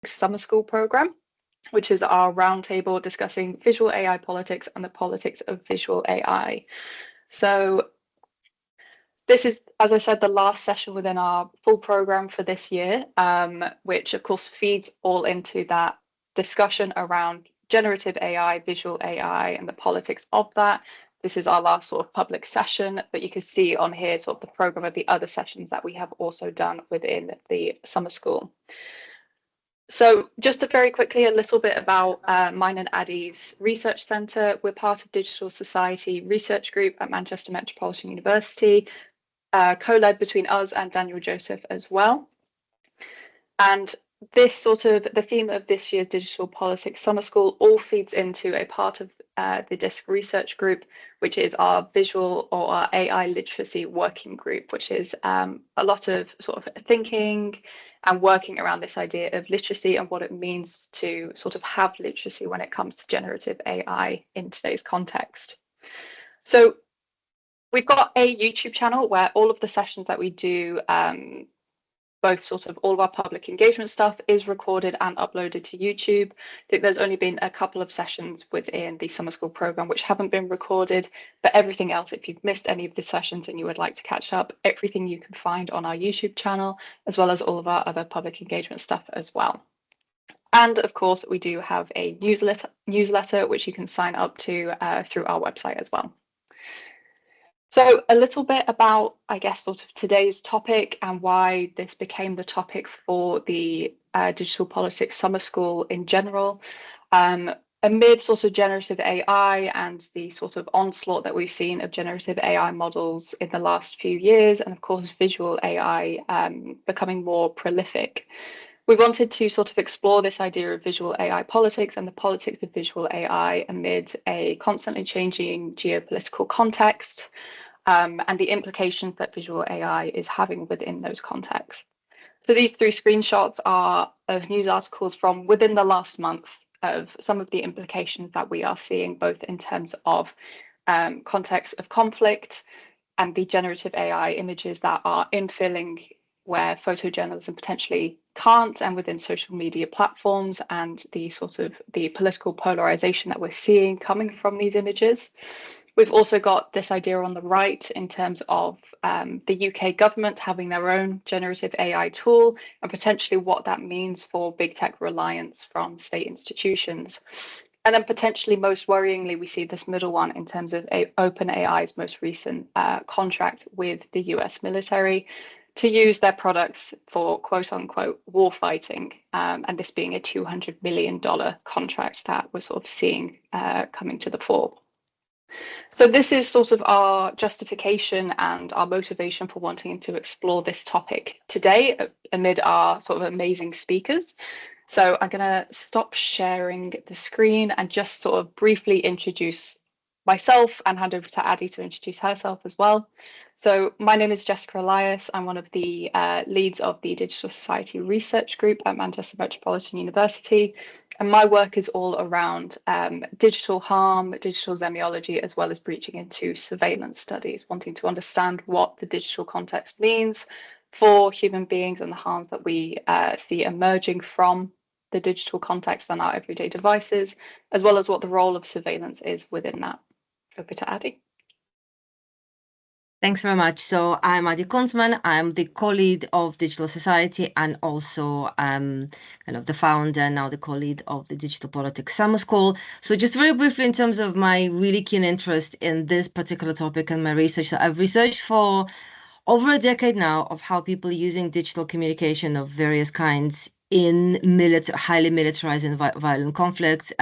summer school program, which is our roundtable discussing visual AI politics and the politics of visual AI. So this is, as I said, the last session within our full program for this year, which of course feeds all into that discussion around generative AI, visual AI, and the politics of that. This is our last sort of public session, but you can see on here sort of the program of the other sessions that we have also done within the summer school. So just very quickly, a little bit about mine and Addy's research centre. We're part of Digital Society Research Group at Manchester Metropolitan University, co-led between us and Daniel Joseph as well. And this sort of, the theme of this year's Digital Politics Summer School all feeds into a part of the DISC research group, which is our visual or our AI literacy working group, which is a lot of sort of thinking and working around this idea of literacy and what it means to sort of have literacy when it comes to generative AI in today's context. So we've got a YouTube channel where all of the sessions that we do, both sort of all of our public engagement stuff is recorded and uploaded to YouTube. I think there's only been a couple of sessions within the summer school program which haven't been recorded, but everything else, if you've missed any of the sessions and you would like to catch up, everything you can find on our YouTube channel, as well as all of our other public engagement stuff as well. And of course, we do have a newsletter which you can sign up to through our website as well. So a little bit about, I guess, sort of today's topic and why this became the topic for the Digital Politics Summer School in general. Amid sort of generative AI and the sort of onslaught that we've seen of generative AI models in the last few years, and of course visual AI becoming more prolific, we wanted to sort of explore this idea of visual AI politics and the politics of visual AI amid a constantly changing geopolitical context, and the implications that visual AI is having within those contexts. So these 3 screenshots are of news articles from within the last month of some of the implications that we are seeing, both in terms of context of conflict and the generative AI images that are infilling where photojournalism potentially can't, and within social media platforms, and the sort of the political polarization that we're seeing coming from these images. We've also got this idea on the right in terms of the UK government having their own generative AI tool and potentially what that means for big tech reliance from state institutions. And then potentially most worryingly, we see this middle one in terms of OpenAI's most recent contract with the US military to use their products for quote unquote war fighting, and this being a $200 million contract that we're sort of seeing coming to the fore. So this is sort of our justification and our motivation for wanting to explore this topic today amid our sort of amazing speakers. So I'm going to stop sharing the screen and just sort of briefly introduce myself and hand over to Addy to introduce herself as well. So my name is Jessica Elias. I'm one of the leads of the Digital Society Research Group at Manchester Metropolitan University. And my work is all around digital harm, digital semiology, as well as breaching into surveillance studies, wanting to understand what the digital context means for human beings and the harms that we see emerging from the digital context on our everyday devices, as well as what the role of surveillance is within that. Over to Addy. Thanks very much. So I'm Addy Kuntsman. I'm the co-lead of Digital Society and also kind of the founder, now the co-lead of the Digital Politics Summer School. So just very briefly in terms of my really keen interest in this particular topic and my research. So I've researched for over a decade now of how people are using digital communication of various kinds in highly militarized and violent conflicts.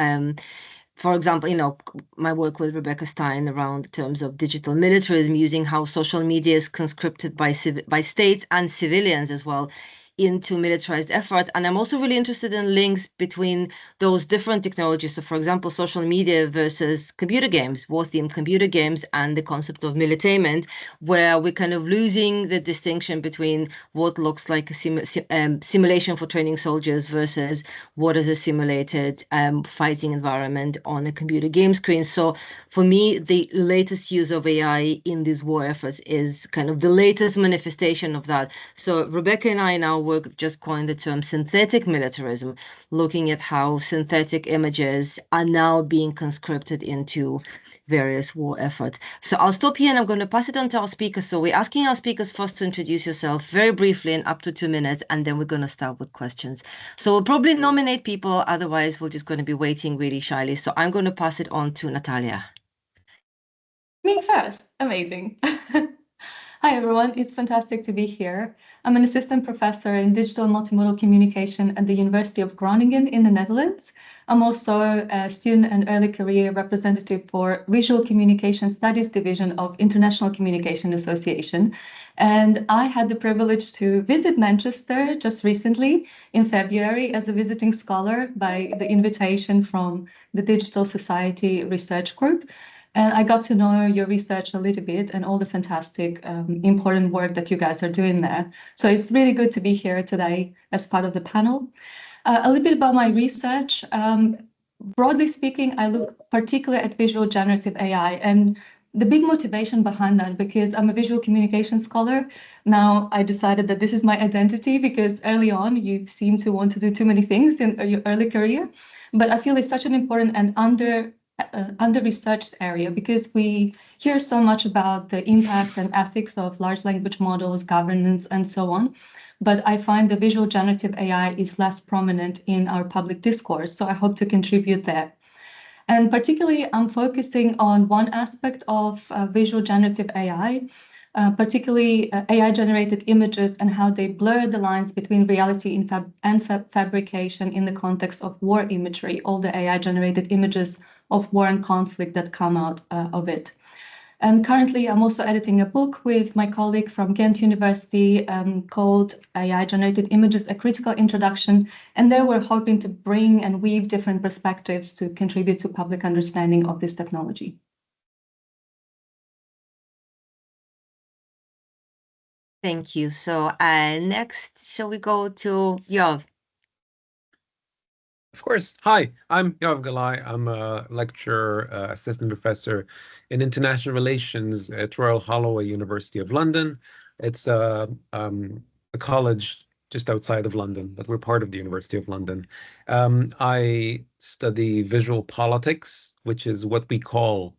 For example, you know, my work with Rebecca Stein around terms of digital militarism, using how social media is conscripted by states and civilians as well into militarized efforts. And I'm also really interested in links between those different technologies. So for example, social media versus computer games, war-themed computer games, and the concept of militainment, where we're kind of losing the distinction between what looks like a simulation for training soldiers versus what is a simulated fighting environment on a computer game screen. So for me, the latest use of AI in these war efforts is kind of the latest manifestation of that. So Rebecca and I now work we've just coined the term synthetic militarism, looking at how synthetic images are now being conscripted into various war efforts. So I'll stop here and I'm going to pass it on to our speakers. So we're asking our speakers first to introduce yourself very briefly in up to 2 minutes, and then we're going to start with questions. So we'll probably nominate people, otherwise we're just going to be waiting really shyly. So I'm going to pass it on to Natalia. Me first. Amazing. Hi, everyone. It's fantastic to be here. I'm an assistant professor in digital multimodal communication at the University of Groningen in the Netherlands. I'm also a student and early career representative for Visual Communication Studies Division of International Communication Association. And I had the privilege to visit Manchester just recently in February as a visiting scholar by the invitation from the Digital Society Research Group. And I got to know your research a little bit and all the fantastic, important work that you guys are doing there. So it's really good to be here today as part of the panel. A little bit about my research. Broadly speaking, I look particularly at visual generative AI, and the big motivation behind that, because I'm a visual communication scholar. Now I decided that this is my identity, because early on you seem to want to do too many things in your early career. But I feel it's such an important and under-researched area, because we hear so much about the impact and ethics of large language models, governance, and so on. But I find the visual generative AI is less prominent in our public discourse, so I hope to contribute there. And particularly, I'm focusing on one aspect of visual generative AI, particularly AI-generated images and how they blur the lines between reality and fabrication in the context of war imagery, all the AI-generated images of war and conflict that come out of it. And currently, I'm also editing a book with my colleague from Ghent University called AI-Generated Images, A Critical Introduction. And there we're hoping to bring and weave different perspectives to contribute to public understanding of this technology. Thank you. So next, shall we go to Yov? Of course. Hi, I'm Yoav Galai. I'm a lecturer, assistant professor in international relations at Royal Holloway University of London. It's a college just outside of London, but we're part of the University of London. I study visual politics, which is what we call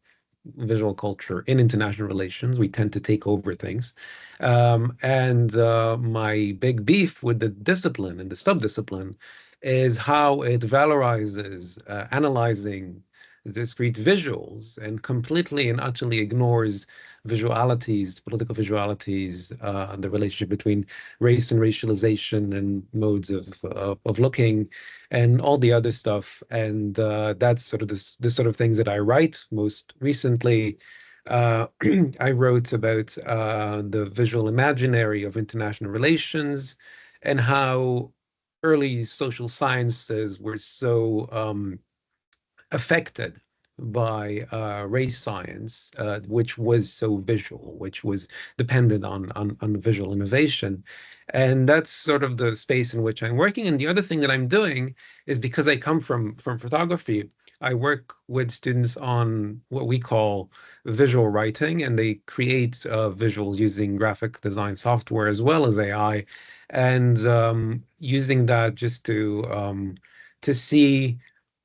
visual culture in international relations. We tend to take over things. And my big beef with the discipline and the subdiscipline is how it valorizes analyzing discrete visuals and completely and utterly ignores visualities, political visualities, the relationship between race and racialization and modes of looking and all the other stuff. And that's sort of this sort of things that I write. Most recently, I wrote about the visual imaginary of international relations and how early social sciences were so affected by race science, which was so visual, which was dependent on visual innovation. And that's sort of the space in which I'm working. And the other thing that I'm doing is, because I come from photography, I work with students on what we call visual writing, and they create visuals using graphic design software as well as AI, and using that just to see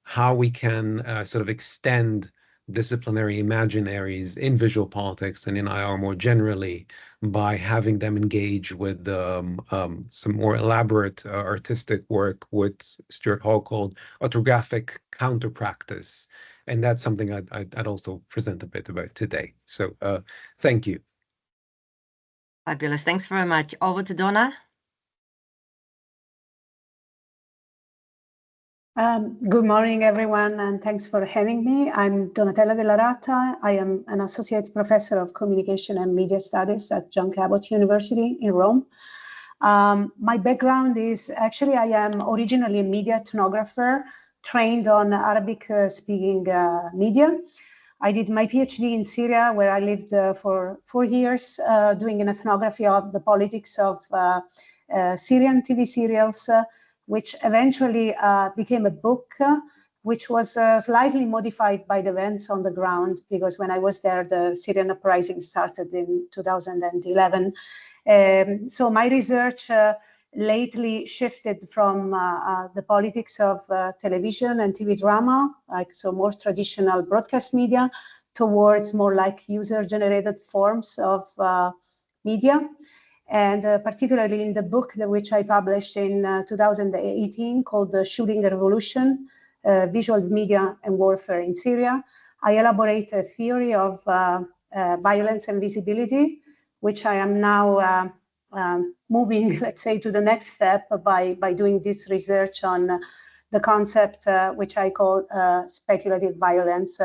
how we can sort of extend disciplinary imaginaries in visual politics and in IR more generally by having them engage with some more elaborate artistic work, what Stuart Hall called autographic counter practice. And that's something I'd also present a bit about today. So thank you. Fabulous. Thanks very much. Over to Donna. Good morning, everyone, and thanks for having me. I'm Donatella Della Ratta. I am an associate professor of communication and media studies at John Cabot University in Rome. My background is actually, I am originally a media ethnographer trained on Arabic-speaking media. I did my PhD in Syria, where I lived for 4 years, doing an ethnography of the politics of Syrian TV serials, which eventually became a book, which was slightly modified by the events on the ground, because when I was there, the Syrian uprising started in 2011. So my research lately shifted from the politics of television and TV drama, like so more traditional broadcast media, towards more like user-generated forms of media. And particularly in the book which I published in 2018 called The Shooting Revolution, Visual Media and Warfare in Syria, I elaborate a theory of violence and visibility, which I am now moving, let's say, to the next step by doing this research on the concept which I call speculative violence,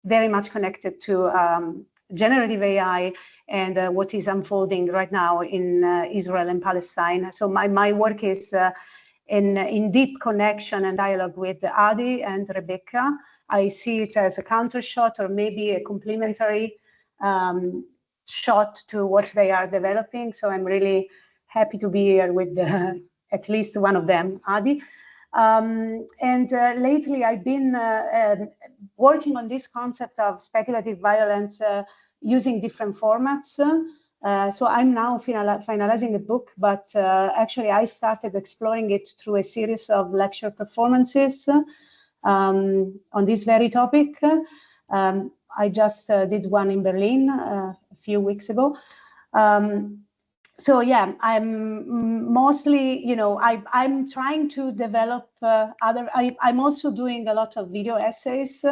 very much connected to generative AI and what is unfolding right now in Israel and Palestine. So my work is in deep connection and dialogue with Adi and Rebecca. I see it as a counter shot or maybe a complementary shot to what they are developing. So I'm really happy to be here with at least one of them, Adi. Lately I've been working on this concept of speculative violence using different formats. So I'm now finalizing the book, but actually I started exploring it through a series of lecture performances on this very topic. I just did one in Berlin a few weeks ago. So yeah, I'm mostly, I'm trying to develop I'm also doing a lot of video essays.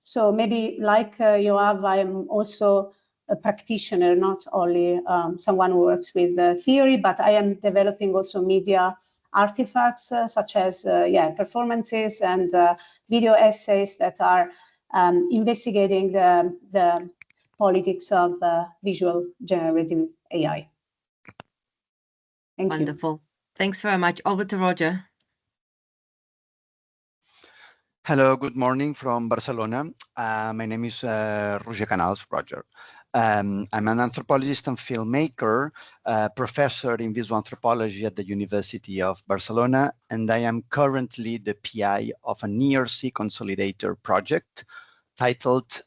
So maybe like Yoav, I'm also a practitioner, not only someone who works with theory, but I am developing also media artifacts such as performances and video essays that are investigating the politics of visual generative AI. Thank you. Wonderful. Thanks very much. Over to Roger. Hello, good morning from Barcelona. My name is Roger Canals, Roger. I'm an anthropologist and filmmaker, professor in visual anthropology at the University of Barcelona, and I am currently the PI of an ERC consolidator project titled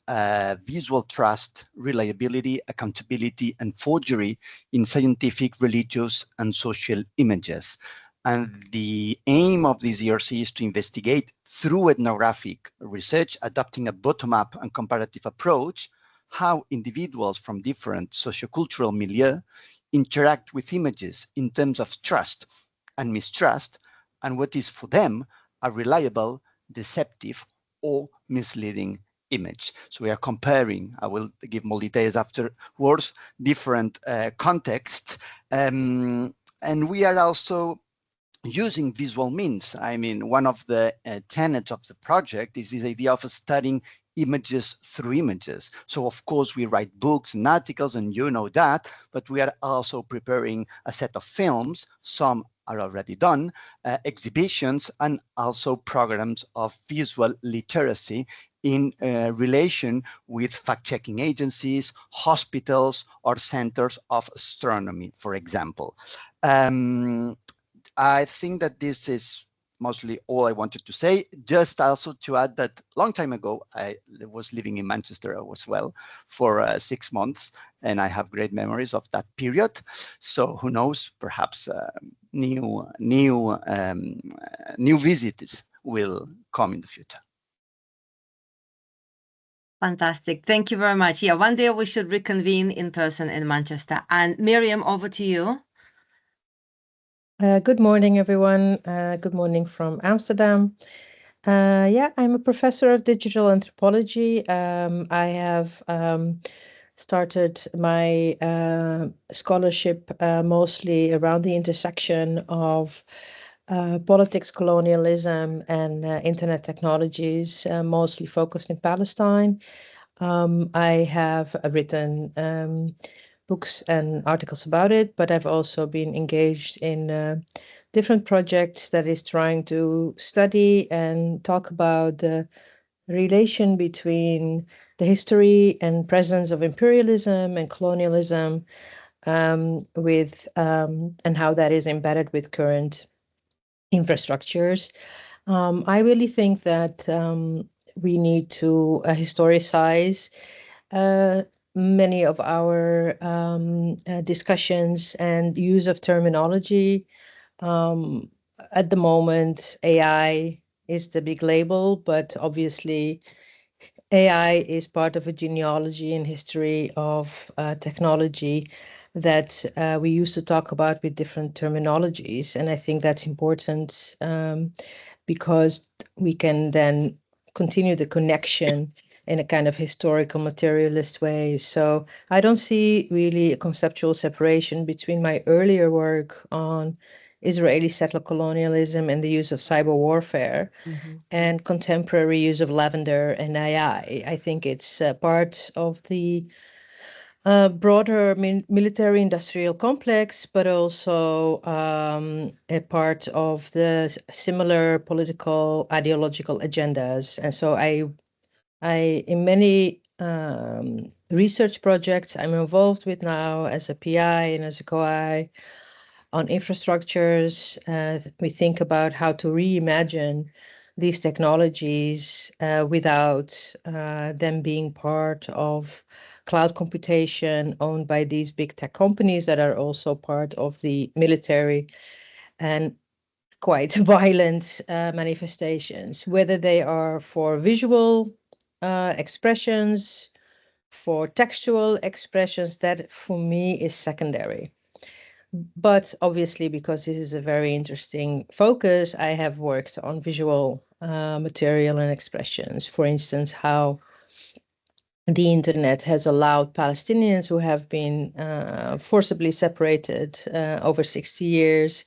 Visual Trust, Reliability, Accountability, and Forgery in Scientific, Religious, and Social Images. And the aim of this ERC is to investigate through ethnographic research, adopting a bottom-up and comparative approach, how individuals from different sociocultural milieu interact with images in terms of trust and mistrust, and what is for them a reliable, deceptive, or misleading image. So we are comparing, I will give more details afterwards, different contexts, and we are also using visual means. I mean, one of the tenets of the project is this idea of studying images through images. So of course we write books and articles, and you know that, but we are also preparing a set of films. Some are already done, exhibitions, and also programs of visual literacy in relation with fact-checking agencies, hospitals, or centers of astronomy, for example. I think that this is mostly all I wanted to say. Just also to add that a long time ago, I was living in Manchester as well for 6 months, and I have great memories of that period. So who knows, perhaps new visits will come in the future. Fantastic. Thank you very much. Yeah, one day we should reconvene in person in Manchester. And Miriam, over to you. Good morning, everyone. Good morning from Amsterdam. I'm a professor of digital anthropology. I have started my scholarship mostly around the intersection of politics, colonialism, and internet technologies, mostly focused in Palestine. I have written books and articles about it, but I've also been engaged in different projects that is trying to study and talk about the relation between the history and presence of imperialism and colonialism and how that is embedded with current infrastructures. I really think that we need to historicize many of our discussions and use of terminology. At the moment, AI is the big label, but obviously AI is part of a genealogy and history of technology that we used to talk about with different terminologies. And I think that's important because we can then continue the connection in a kind of historical materialist way. So I don't see really a conceptual separation between my earlier work on Israeli settler colonialism and the use of cyber warfare and contemporary use of lavender and AI. I think it's part of the broader military industrial complex, but also a part of the similar political ideological agendas. And so I in many research projects I'm involved with now as a PI and as a co-I on infrastructures, we think about how to reimagine these technologies without them being part of cloud computation owned by these big tech companies that are also part of the military and quite violent manifestations, whether they are for visual expressions, for textual expressions, that for me is secondary. But obviously, because this is a very interesting focus, I have worked on visual material and expressions. For instance, how the internet has allowed Palestinians who have been forcibly separated over 60 years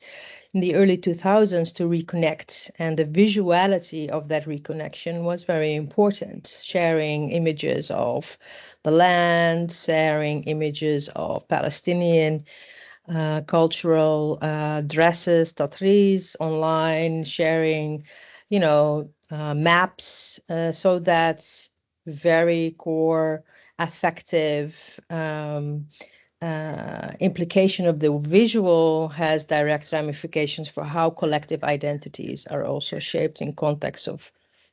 in the early 2000s to reconnect. And the visuality of that reconnection was very important, sharing images of the land, sharing images of Palestinian cultural dresses, tatris online, sharing, maps, so that very core affective implication of the visual has direct ramifications for how collective identities are also shaped in context of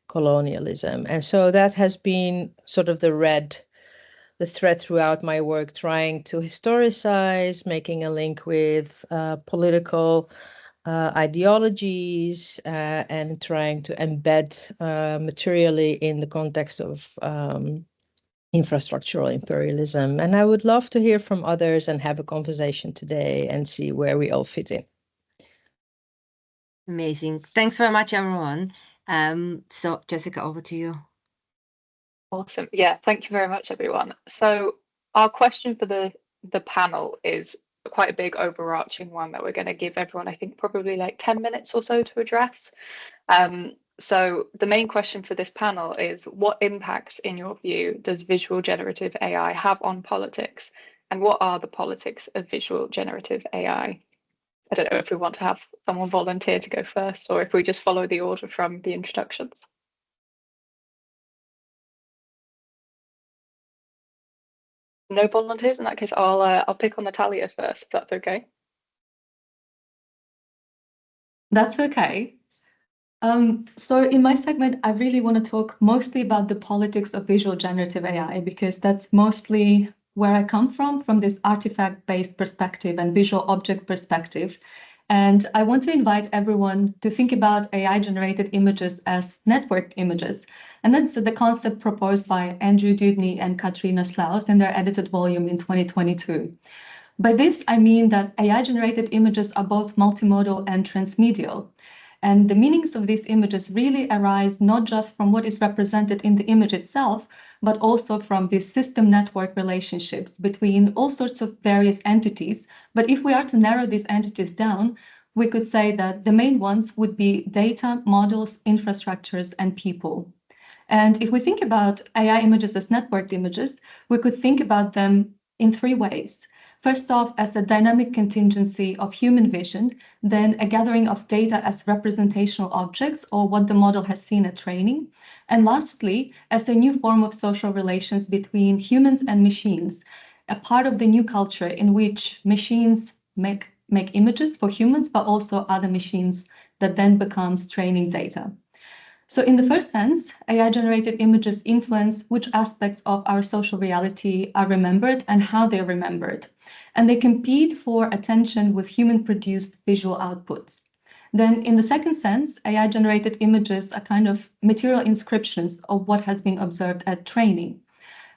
colonialism. And so that has been sort of the thread throughout my work, trying to historicize, making a link with political ideologies, and trying to embed materially in the context of infrastructural imperialism. And I would love to hear from others and have a conversation today and see where we all fit in. Amazing. Thanks very much, everyone. So Jessica, over to you. Awesome. Yeah, thank you very much, everyone. So our question for the panel is quite a big overarching one that we're going to give everyone, I think, probably like 10 minutes or so to address. So the main question for this panel is, what impact, in your view, does visual generative AI have on politics? And what are the politics of visual generative AI? I don't know if we want to have someone volunteer to go first, or if we just follow the order from the introductions. No volunteers? In that case, I'll pick on Natalia first, if that's okay. That's okay. So in my segment, I really want to talk mostly about the politics of visual generative AI, because that's mostly where I come from this artifact-based perspective and visual object perspective. And I want to invite everyone to think about AI-generated images as networked images. And that's the concept proposed by Andrew Dudney and Katrina Slaus in their edited volume in 2022. By this, I mean that AI-generated images are both multimodal and transmedial. And the meanings of these images really arise not just from what is represented in the image itself, but also from the system network relationships between all sorts of various entities. But if we are to narrow these entities down, we could say that the main ones would be data, models, infrastructures, and people. And if we think about AI images as networked images, we could think about them in three ways. First off, as a dynamic contingency of human vision, then a gathering of data as representational objects, or what the model has seen at training. And lastly, as a new form of social relations between humans and machines, a part of the new culture in which machines make images for humans, but also other machines that then becomes training data. So in the first sense, AI-generated images influence which aspects of our social reality are remembered and how they're remembered. And they compete for attention with human-produced visual outputs. Then in the second sense, AI-generated images are kind of material inscriptions of what has been observed at training.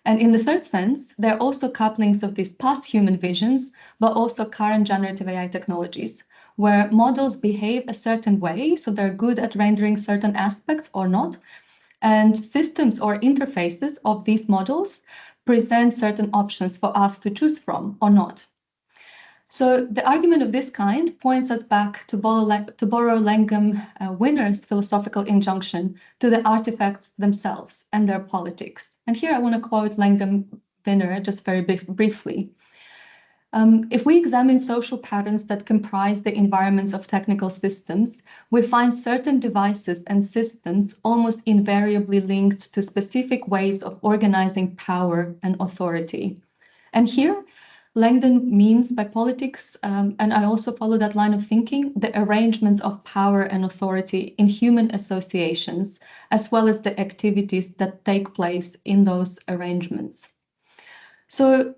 And in the third sense, they're also couplings of these past human visions, but also current generative AI technologies, where models behave a certain way, so they're good at rendering certain aspects or not, and systems or interfaces of these models present certain options for us to choose from or not. So the argument of this kind points us back to borrow Langham Winner's philosophical injunction to the artifacts themselves and their politics. And here I want to quote Langham Winner just very briefly. If we examine social patterns that comprise the environments of technical systems, we find certain devices and systems almost invariably linked to specific ways of organizing power and authority. And here, Langdon means by politics, and I also follow that line of thinking, the arrangements of power and authority in human associations, as well as the activities that take place in those arrangements. So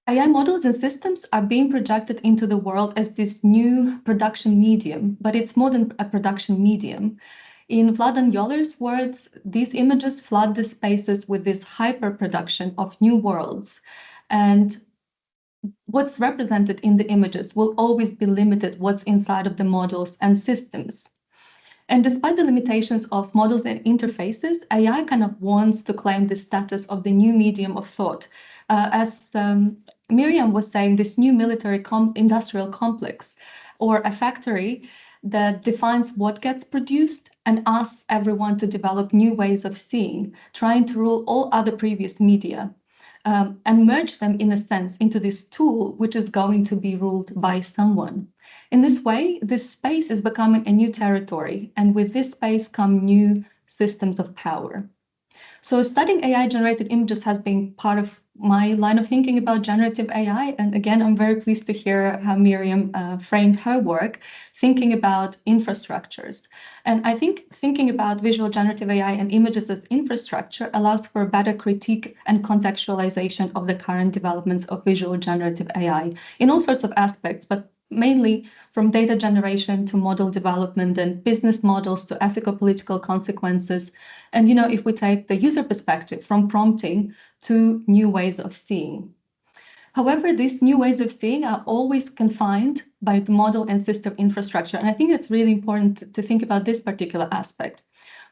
AI models and systems are being projected into the world as this new production medium, but it's more than a production medium. In Vladan Yoller's words, these images flood the spaces with this hyper-production of new worlds. And what's represented in the images will always be limited what's inside of the models and systems. And despite the limitations of models and interfaces, AI kind of wants to claim the status of the new medium of thought. As Miriam was saying, this new military industrial complex, or a factory that defines what gets produced and asks everyone to develop new ways of seeing, trying to rule all other previous media. And merge them, in a sense, into this tool, which is going to be ruled by someone. In this way, this space is becoming a new territory, and with this space come new systems of power. So studying AI-generated images has been part of my line of thinking about generative AI. And again, I'm very pleased to hear how Miriam framed her work, thinking about infrastructures. And I think thinking about visual generative AI and images as infrastructure allows for a better critique and contextualization of the current developments of visual generative AI in all sorts of aspects, but mainly from data generation to model development and business models to ethical political consequences. And, you know, if we take the user perspective from prompting to new ways of seeing. However, these new ways of seeing are always confined by the model and system infrastructure. And I think it's really important to think about this particular aspect.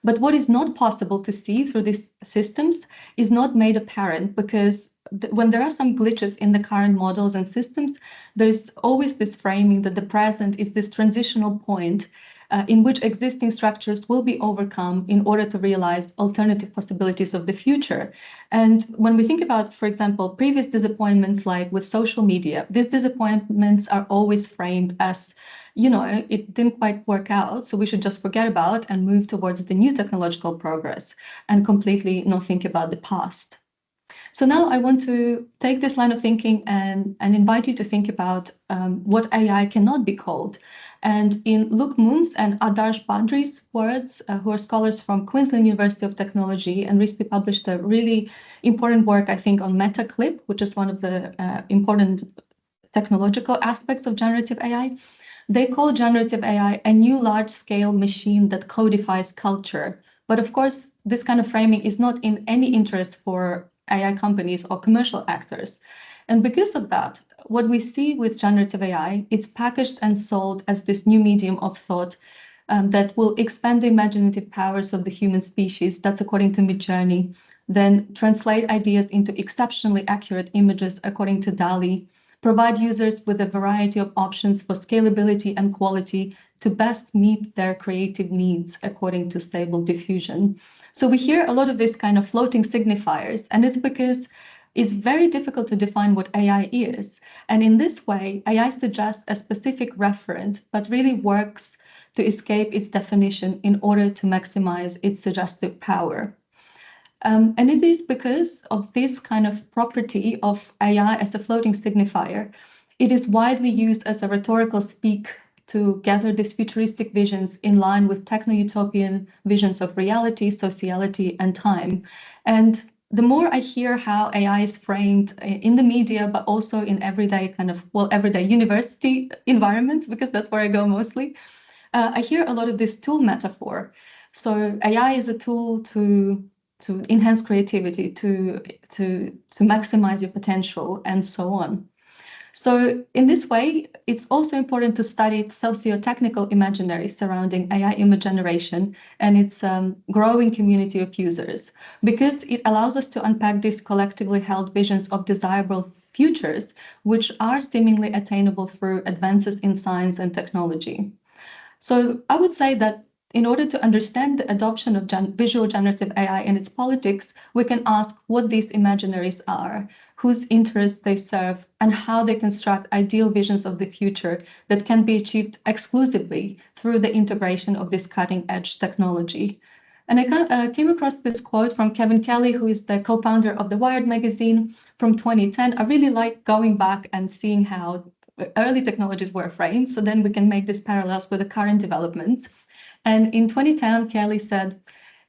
But what is not possible to see through these systems is not made apparent, because when there are some glitches in the current models and systems, there's always this framing that the present is this transitional point in which existing structures will be overcome in order to realize alternative possibilities of the future. And when we think about, for example, previous disappointments like with social media, these disappointments are always framed as, you know, it didn't quite work out, so we should just forget about and move towards the new technological progress and completely not think about the past. So now I want to take this line of thinking and invite you to think about what AI cannot be called. And in Luke Moon's and Adarsh Badri's words, who are scholars from Queensland University of Technology and recently published a really important work, I think, on MetaClip, which is one of the important technological aspects of generative AI. They call generative AI a new large-scale machine that codifies culture. But of course, this kind of framing is not in any interest for AI companies or commercial actors. And because of that, what we see with generative AI, it's packaged and sold as this new medium of thought that will expand the imaginative powers of the human species. That's according to Midjourney. Then translate ideas into exceptionally accurate images, according to DALL-E. Provide users with a variety of options for scalability and quality to best meet their creative needs, according to Stable Diffusion. So we hear a lot of this kind of floating signifiers, and it's because it's very difficult to define what AI is. And in this way, AI suggests a specific referent, but really works to escape its definition in order to maximize its suggestive power. And it is because of this kind of property of AI as a floating signifier, it is widely used as a rhetorical speak to gather these futuristic visions in line with techno-utopian visions of reality, sociality, and time. And the more I hear how AI is framed in the media, but also in everyday everyday university environments, because that's where I go mostly, I hear a lot of this tool metaphor. So AI is a tool to enhance creativity, to maximize your potential, and so on. So in this way, it's also important to study socio-technical imaginary surrounding AI image generation and its growing community of users, because it allows us to unpack these collectively held visions of desirable futures, which are seemingly attainable through advances in science and technology. So I would say that in order to understand the adoption of visual generative AI and its politics, we can ask what these imaginaries are, whose interests they serve, and how they construct ideal visions of the future that can be achieved exclusively through the integration of this cutting-edge technology. And I came across this quote from Kevin Kelly, who is the co-founder of the Wired magazine from 2010. I really like going back and seeing how early technologies were framed, so then we can make these parallels with the current developments. And in 2010, Kelly said,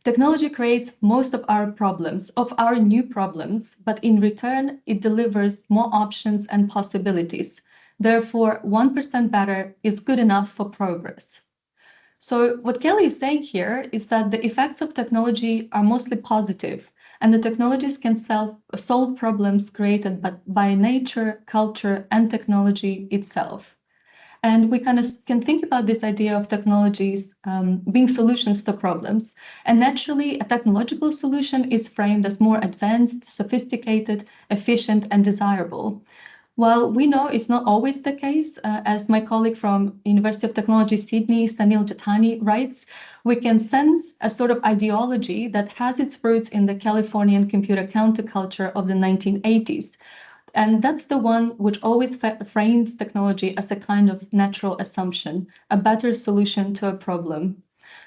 technology creates most of our problems, of our new problems, but in return, it delivers more options and possibilities. Therefore, 1% better is good enough for progress. So what Kelly is saying here is that the effects of technology are mostly positive, and the technologies can solve problems created by nature, culture, and technology itself. And we can think about this idea of technologies being solutions to problems. And naturally, a technological solution is framed as more advanced, sophisticated, efficient, and desirable. While we know it's not always the case, as my colleague from University of Technology Sydney, Sanil Jatani, writes, we can sense a sort of ideology that has its roots in the Californian computer counterculture of the 1980s. And that's the one which always frames technology as a kind of natural assumption, a better solution to a problem.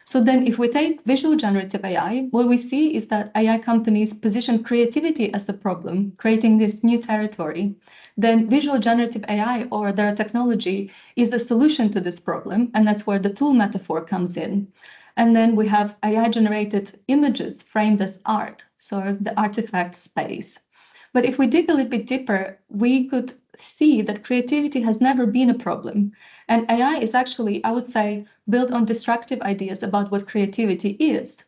So then if we take visual generative AI, what we see is that AI companies position creativity as a problem, creating this new territory. Then visual generative AI or their technology is the solution to this problem, and that's where the tool metaphor comes in. And then we have AI-generated images framed as art, so the artifact space. But if we dig a little bit deeper, we could see that creativity has never been a problem. And AI is actually, I would say, built on destructive ideas about what creativity is.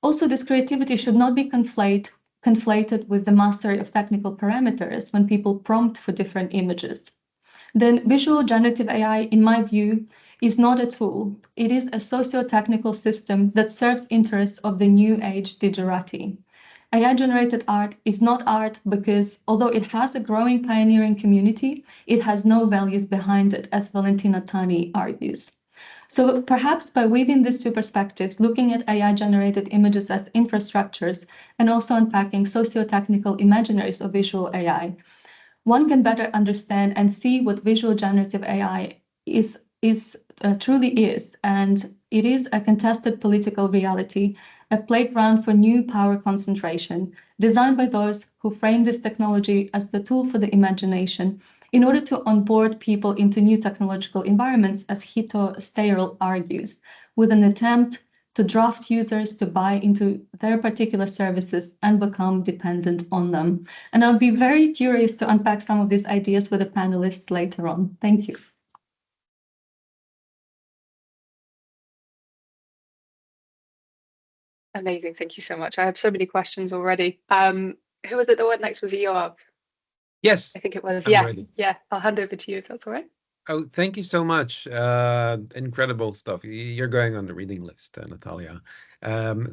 Also, this creativity should not be conflated with the mastery of technical parameters when people prompt for different images. Then visual generative AI, in my view, is not a tool. It is a socio-technical system that serves interests of the new age digerati. AI-generated art is not art because, although it has a growing pioneering community, it has no values behind it, as Valentina Tani argues. So perhaps by weaving these two perspectives, looking at AI-generated images as infrastructures and also unpacking socio-technical imaginaries of visual AI, one can better understand and see what visual generative AI truly is, and it is a contested political reality, a playground for new power concentration, designed by those who frame this technology as the tool for the imagination in order to onboard people into new technological environments, as Hito Steyerl argues, with an attempt to draft users to buy into their particular services and become dependent on them. And I'll be very curious to unpack some of these ideas with the panelists later on. Thank you. Amazing, thank you so much. I have so many questions already. Who was it that went next? Was it Yoav? Yes. I think it was. I'm Yeah, ready. yeah. I'll hand over to you if that's all right. Oh, thank you so much. Incredible stuff. You're going on the reading list, Natalia.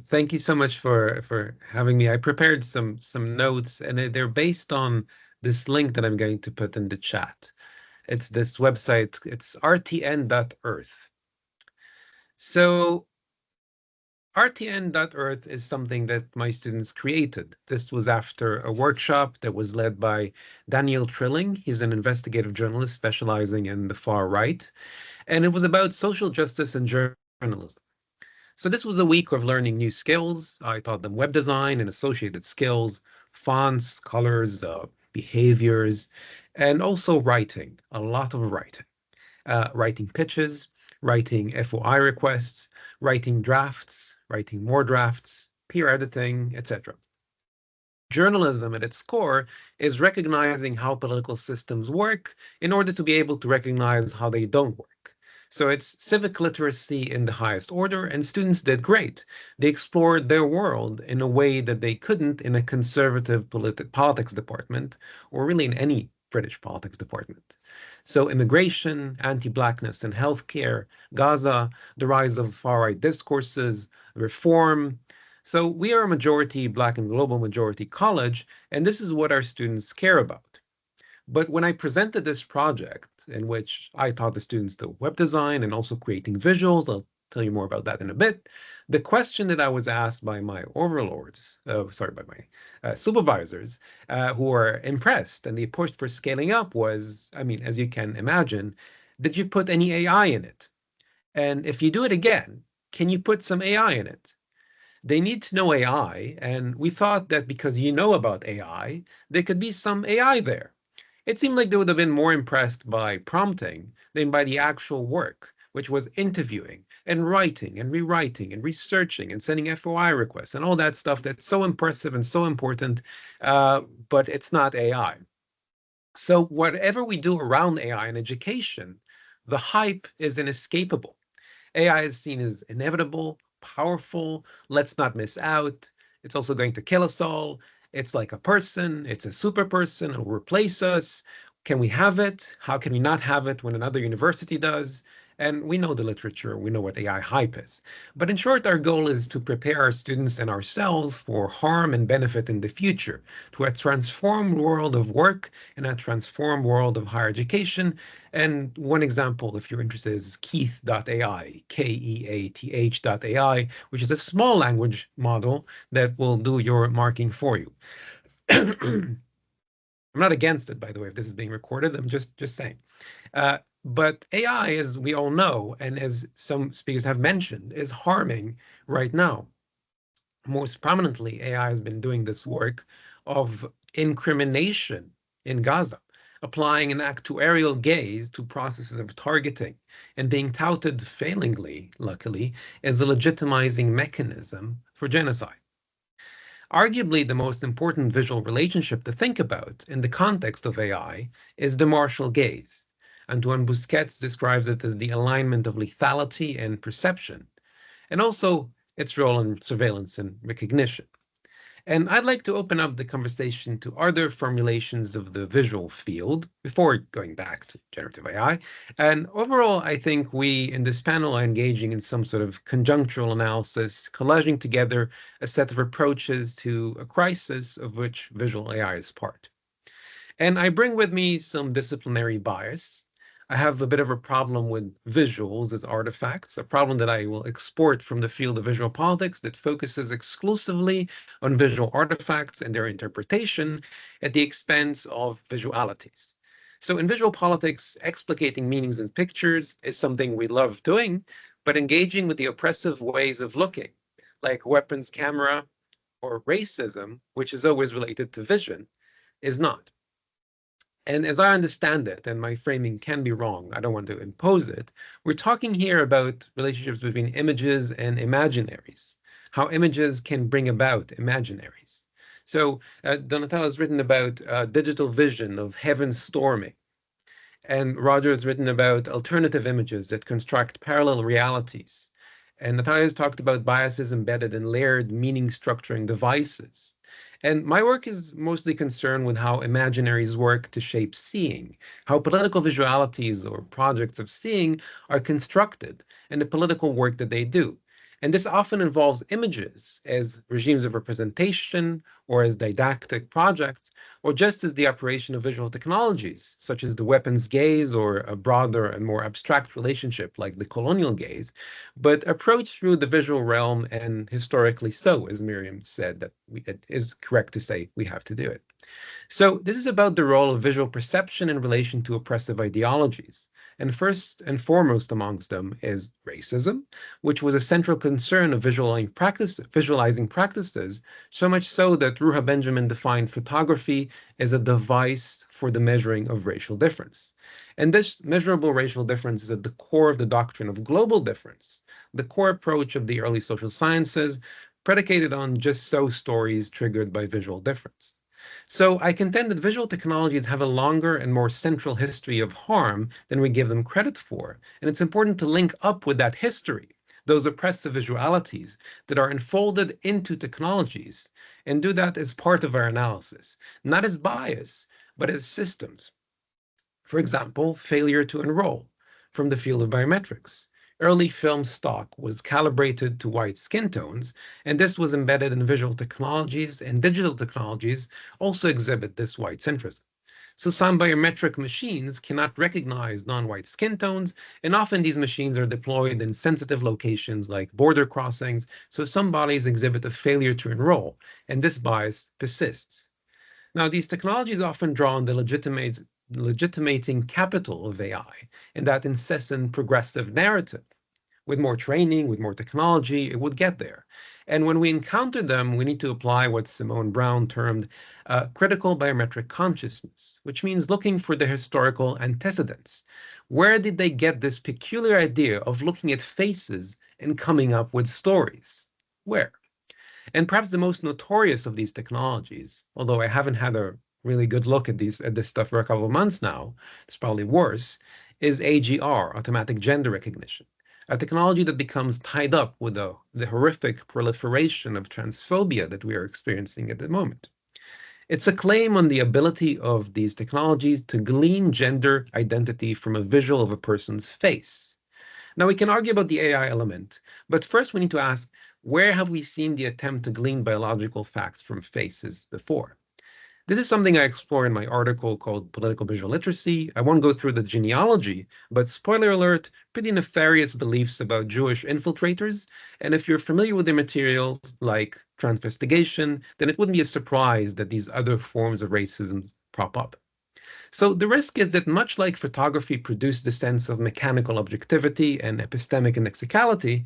Thank you so much for having me. I prepared some notes, and they're based on this link that I'm going to put in the chat. It's this website. It's rtn.earth. So rtn.earth is something that my students created. This was after a workshop that was led by Daniel Trilling. He's an investigative journalist specializing in the far right. And it was about social justice and journalism. So this was a week of learning new skills. I taught them web design and associated skills, fonts, colors, behaviors, and also writing, a lot of writing. writing pitches, writing FOI requests, writing drafts, writing more drafts, peer editing, etc. Journalism at its core is recognizing how political systems work in order to be able to recognize how they don't work. So it's civic literacy in the highest order, and students did great. They explored their world in a way that they couldn't in a conservative politics department, or really in any British politics department. So immigration, anti-blackness and healthcare, Gaza, the rise of far-right discourses, reform. So we are a majority Black and global majority college, and this is what our students care about. But when I presented this project, in which I taught the students the web design and also creating visuals, I'll tell you more about that in a bit, the question that I was asked by my overlords, by my supervisors, who were impressed and they pushed for scaling up was, I mean, as you can imagine, did you put any AI in it? And if you do it again, can you put some AI in it? They need to know AI, and we thought that because you know about AI, there could be some AI there. It seemed like they would have been more impressed by prompting than by the actual work, which was interviewing and writing and rewriting and researching and sending FOI requests and all that stuff that's so impressive and so important, but it's not AI. So whatever we do around AI in education, the hype is inescapable. AI is seen as inevitable, powerful, let's not miss out. It's also going to kill us all. It's like a person, it's a super person, it'll replace us. Can we have it? How can we not have it when another university does? And we know the literature, we know what AI hype is. But in short, our goal is to prepare our students and ourselves for harm and benefit in the future, to a transformed world of work and a transformed world of higher education. And one example, if you're interested, is Keath.ai, Keath.ai, which is a small language model that will do your marking for you. I'm not against it, by the way, if this is being recorded. I'm just saying. But AI, as we all know, and as some speakers have mentioned, is harming right now. Most prominently, AI has been doing this work of incrimination in Gaza, applying an actuarial gaze to processes of targeting and being touted failingly, luckily, as a legitimizing mechanism for genocide. Arguably, the most important visual relationship to think about in the context of AI is the martial gaze. Antoine Busquets describes it as the alignment of lethality and perception, and also its role in surveillance and recognition. And I'd like to open up the conversation to other formulations of the visual field before going back to generative AI. And overall, I think we in this panel are engaging in some sort of conjunctural analysis, collaging together a set of approaches to a crisis of which visual AI is part. And I bring with me some disciplinary bias. I have a bit of a problem with visuals as artifacts, a problem that I will export from the field of visual politics that focuses exclusively on visual artifacts and their interpretation at the expense of visualities. So in visual politics, explicating meanings in pictures is something we love doing, but engaging with the oppressive ways of looking, like weapons camera or racism, which is always related to vision, is not. And as I understand it, and my framing can be wrong, I don't want to impose it, we're talking here about relationships between images and imaginaries, how images can bring about imaginaries. So Donatella has written about digital vision of heaven storming, and Roger has written about alternative images that construct parallel realities. And Natalia has talked about biases embedded in layered meaning structuring devices. And my work is mostly concerned with how imaginaries work to shape seeing, how political visualities or projects of seeing are constructed, and the political work that they do. And this often involves images as regimes of representation or as didactic projects, or just as the operation of visual technologies, such as the weapons gaze or a broader and more abstract relationship like the colonial gaze, but approached through the visual realm, and historically so, as Miriam said, that it is correct to say we have to do it. So this is about the role of visual perception in relation to oppressive ideologies. And first and foremost amongst them is racism, which was a central concern of visualizing practices, so much so that Ruha Benjamin defined photography as a device for the measuring of racial difference. And this measurable racial difference is at the core of the doctrine of global difference, the core approach of the early social sciences, predicated on just so stories triggered by visual difference. So I contend that visual technologies have a longer and more central history of harm than we give them credit for. And it's important to link up with that history, those oppressive visualities that are enfolded into technologies, and do that as part of our analysis, not as bias, but as systems. For example, failure to enroll from the field of biometrics. Early film stock was calibrated to white skin tones, and this was embedded in visual technologies, and digital technologies also exhibit this white centrism. So some biometric machines cannot recognize non-white skin tones, and often these machines are deployed in sensitive locations like border crossings, so some bodies exhibit a failure to enroll, and this bias persists. Now, these technologies often draw on the legitimating capital of AI and that incessant progressive narrative. With more training, with more technology, it would get there. And when we encounter them, we need to apply what Simone Brown termed critical biometric consciousness, which means looking for the historical antecedents. Where did they get this peculiar idea of looking at faces and coming up with stories? Where? And perhaps the most notorious of these technologies, although I haven't had a really good look at this stuff for a couple of months now, it's probably worse, is AGR, automatic gender recognition, a technology that becomes tied up with the horrific proliferation of transphobia that we are experiencing at the moment. It's a claim on the ability of these technologies to glean gender identity from a visual of a person's face. Now, we can argue about the AI element, but first we need to ask, where have we seen the attempt to glean biological facts from faces before? This is something I explore in my article called Political Visual Literacy. I won't go through the genealogy, but spoiler alert, pretty nefarious beliefs about Jewish infiltrators. And if you're familiar with the materials like transvestigation, then it wouldn't be a surprise that these other forms of racism prop up. So the risk is that much like photography produced the sense of mechanical objectivity and epistemic indexicality,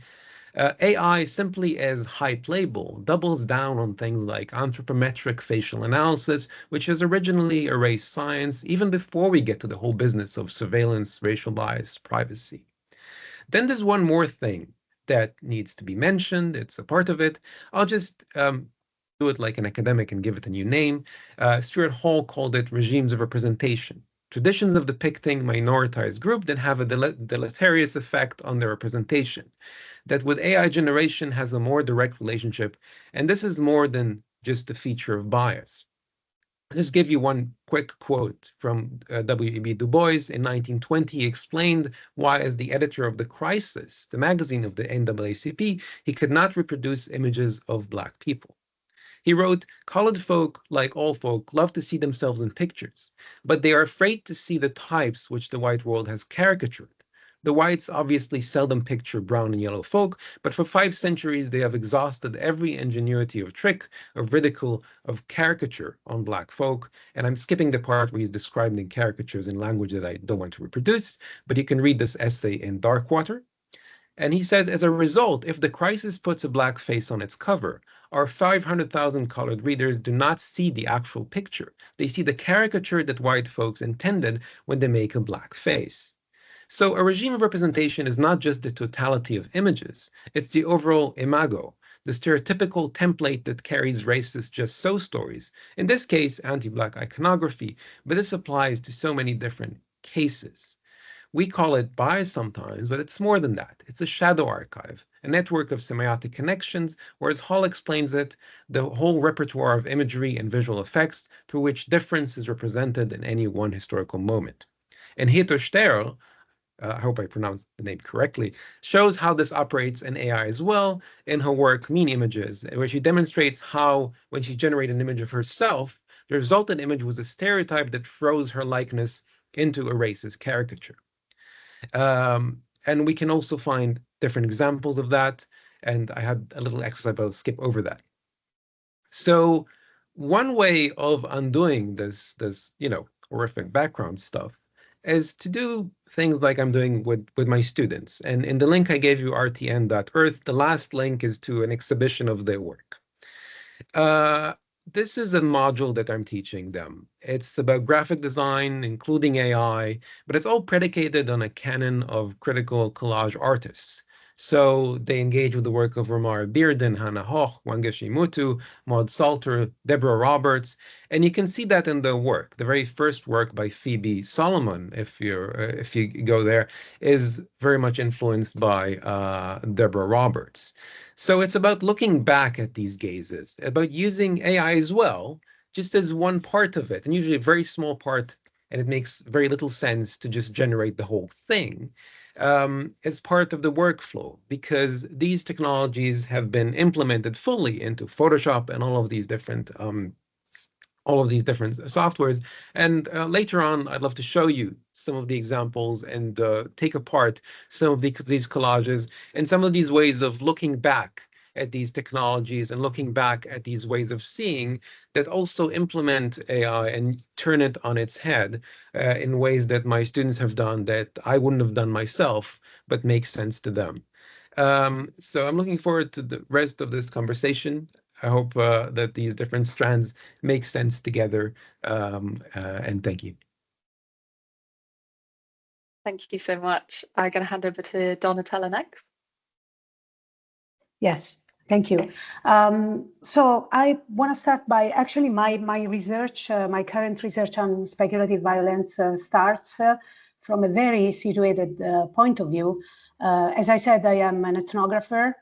AI, simply as hype label, doubles down on things like anthropometric facial analysis, which has originally erased science even before we get to the whole business of surveillance, racial bias, privacy. Then there's one more thing that needs to be mentioned. It's a part of it. I'll just do it like an academic and give it a new name. Stuart Hall called it regimes of representation. Traditions of depicting minoritized group that have a deleterious effect on their representation. That with AI generation has a more direct relationship, and this is more than just a feature of bias. I'll just give you one quick quote from W.E.B. Du Bois in 1920. He explained why, as the editor of The Crisis, the magazine of the NAACP, he could not reproduce images of Black people. He wrote, "Colored folk, like all folk, love to see themselves in pictures, but they are afraid to see the types which the white world has caricatured. The whites obviously seldom picture brown and yellow folk, but for 5 centuries they have exhausted every ingenuity of trick, of ridicule, of caricature on Black folk." And I'm skipping the part where he's describing caricatures in language that I don't want to reproduce, but you can read this essay in Darkwater. And he says, as a result, if The Crisis puts a Black face on its cover, our 500,000 colored readers do not see the actual picture. They see the caricature that white folks intended when they make a Black face. So a regime of representation is not just the totality of images, it's the overall imago, the stereotypical template that carries racist just so stories, in this case, anti-Black iconography, but this applies to so many different cases. We call it bias sometimes, but it's more than that. It's a shadow archive, a network of semiotic connections, or as Hall explains it, the whole repertoire of imagery and visual effects through which difference is represented in any one historical moment. And Hito Sterl, I hope I pronounced the name correctly, shows how this operates in AI as well in her work Mean Images, where she demonstrates how, when she generated an image of herself, the resultant image was a stereotype that froze her likeness into a racist caricature. And we can also find different examples of that, and I had a little exercise, but I'll skip over that. So one way of undoing this, horrific background stuff is to do things like I'm doing with my students. And in the link I gave you, rtn.earth, the last link is to an exhibition of their work. This is a module that I'm teaching them. It's about graphic design, including AI, but it's all predicated on a canon of critical collage artists. So they engage with the work of Romare Bearden, Hannah Hoch, Wangechi Mutu, Maud Salter, Deborah Roberts, and you can see that in the work. The very first work by Phoebe Solomon, if you go there, is very much influenced by Deborah Roberts. So it's about looking back at these gazes, about using AI as well, just as one part of it, and usually a very small part, and it makes very little sense to just generate the whole thing as part of the workflow, because these technologies have been implemented fully into Photoshop and all of these different softwares. And later on, I'd love to show you some of the examples and take apart some of these collages and some of these ways of looking back at these technologies and looking back at these ways of seeing that also implement AI and turn it on its head in ways that my students have done that I wouldn't have done myself, but makes sense to them. So I'm looking forward to the rest of this conversation. I hope that these different strands make sense together, and thank you. Thank you so much. I'm going to hand over to Donatella next. Yes, thank you. So I want to start by actually my research, my current research on speculative violence starts from a very situated point of view. As I said, I am an ethnographer.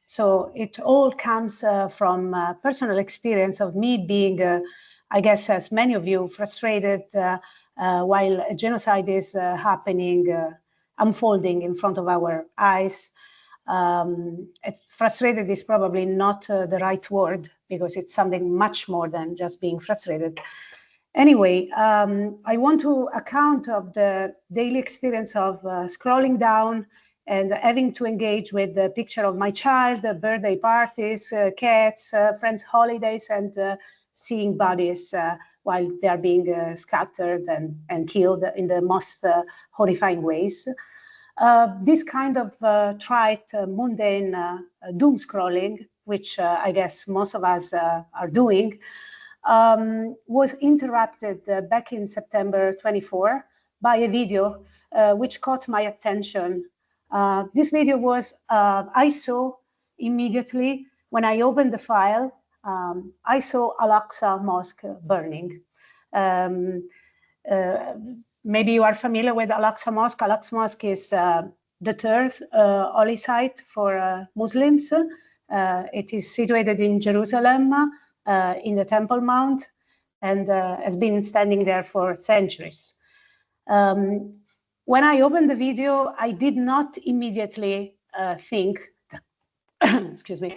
So it all comes from personal experience of me being, I guess, as many of you, frustrated while a genocide is happening, unfolding in front of our eyes. It's frustrated is probably not the right word, because it's something much more than just being frustrated. Anyway, I want to account of the daily experience of scrolling down and having to engage with the picture of my child, birthday parties, cats, friends' holidays, and seeing bodies while they are being scattered and killed in the most horrifying ways. This kind of trite, mundane doom scrolling, which I guess most of us are doing, was interrupted back in September 24 by a video which caught my attention. This video was, I saw immediately when I opened the file, I saw Al-Aqsa Mosque burning. Maybe you are familiar with Al-Aqsa Mosque. Al-Aqsa Mosque is the third holy site for Muslims. It is situated in Jerusalem, in the Temple Mount, and has been standing there for centuries. When I opened the video, I did not immediately think, excuse me,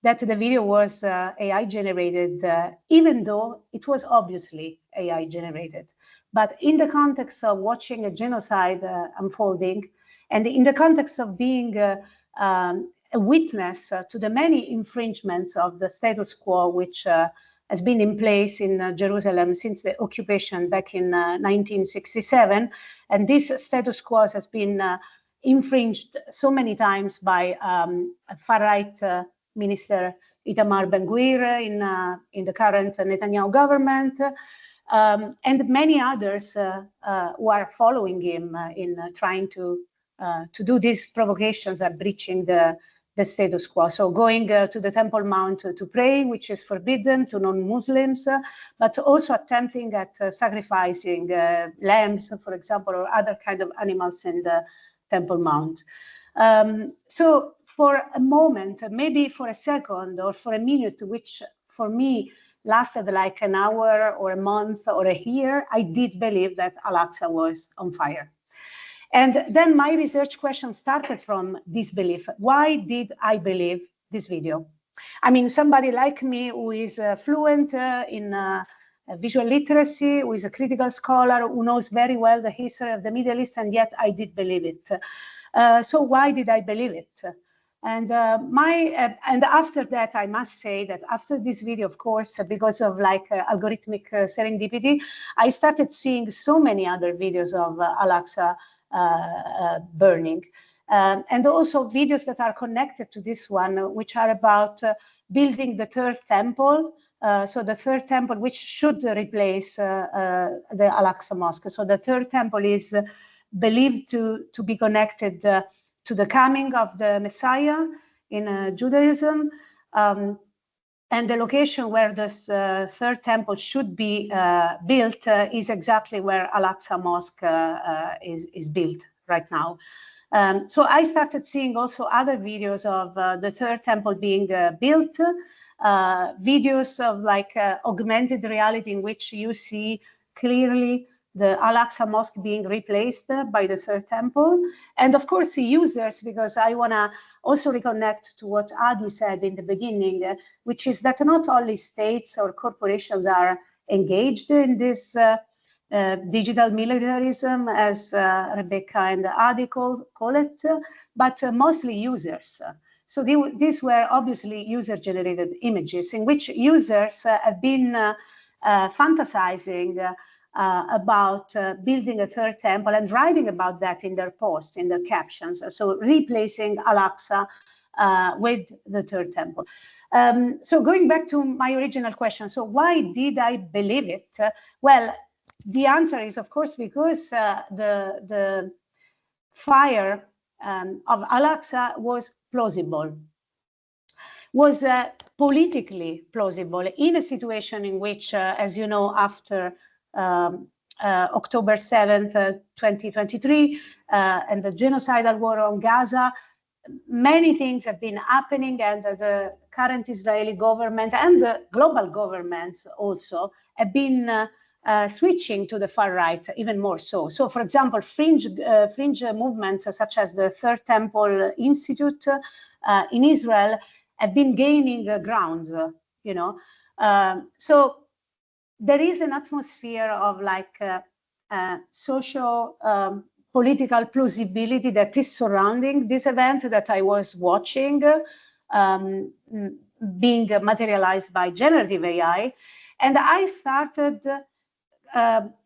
that the video was AI generated, even though it was obviously AI generated. But in the context of watching a genocide unfolding, and in the context of being a witness to the many infringements of the status quo, which has been in place in Jerusalem since the occupation back in 1967. And this status quo has been infringed so many times by far-right Minister Itamar Ben-Gvir in the current Netanyahu government, and many others who are following him in trying to do these provocations at breaching the status quo. So going to the Temple Mount to pray, which is forbidden to non-Muslims, but also attempting at sacrificing lambs, for example, or other kind of animals in the Temple Mount. So for a moment, maybe for a second or for a minute, which for me lasted like an hour or a month or a year, I did believe that Al-Aqsa was on fire. And then my research question started from this belief. Why did I believe this video? I mean, somebody like me who is fluent in visual literacy, who is a critical scholar, who knows very well the history of the Middle East, and yet I did believe it. So why did I believe it? And and after that, I must say that after this video, of course, because of algorithmic serendipity, I started seeing so many other videos of Al-Aqsa burning. And also videos that are connected to this one, which are about building the third temple. So the third temple, which should replace the Al-Aqsa Mosque. So the third temple is believed to be connected to the coming of the Messiah in Judaism. And the location where this third temple should be built is exactly where Al-Aqsa Mosque is built right now. So I started seeing also other videos of the third temple being built, videos of augmented reality in which you see clearly the Al-Aqsa Mosque being replaced by the third temple. And of course, users, because I want to also reconnect to what Adi said in the beginning, which is that not only states or corporations are engaged in this digital militarism, as Rebecca and Adi call it, but mostly users. So these were obviously user-generated images in which users have been fantasizing about building a third temple and writing about that in their posts, in their captions. So replacing Al-Aqsa with the third temple. So going back to my original question, so why did I believe it? Well, the answer is, of course, because the fire of Al-Aqsa was plausible, was politically plausible in a situation in which, as you know, after October 7th, 2023, and the genocidal war on Gaza, many things have been happening, and the current Israeli government and the global governments also have been switching to the far right even more so. So, for example, fringe movements such as the Third Temple Institute in Israel have been gaining grounds, you know. So there is an atmosphere of social political plausibility that is surrounding this event that I was watching being materialized by generative AI. And I started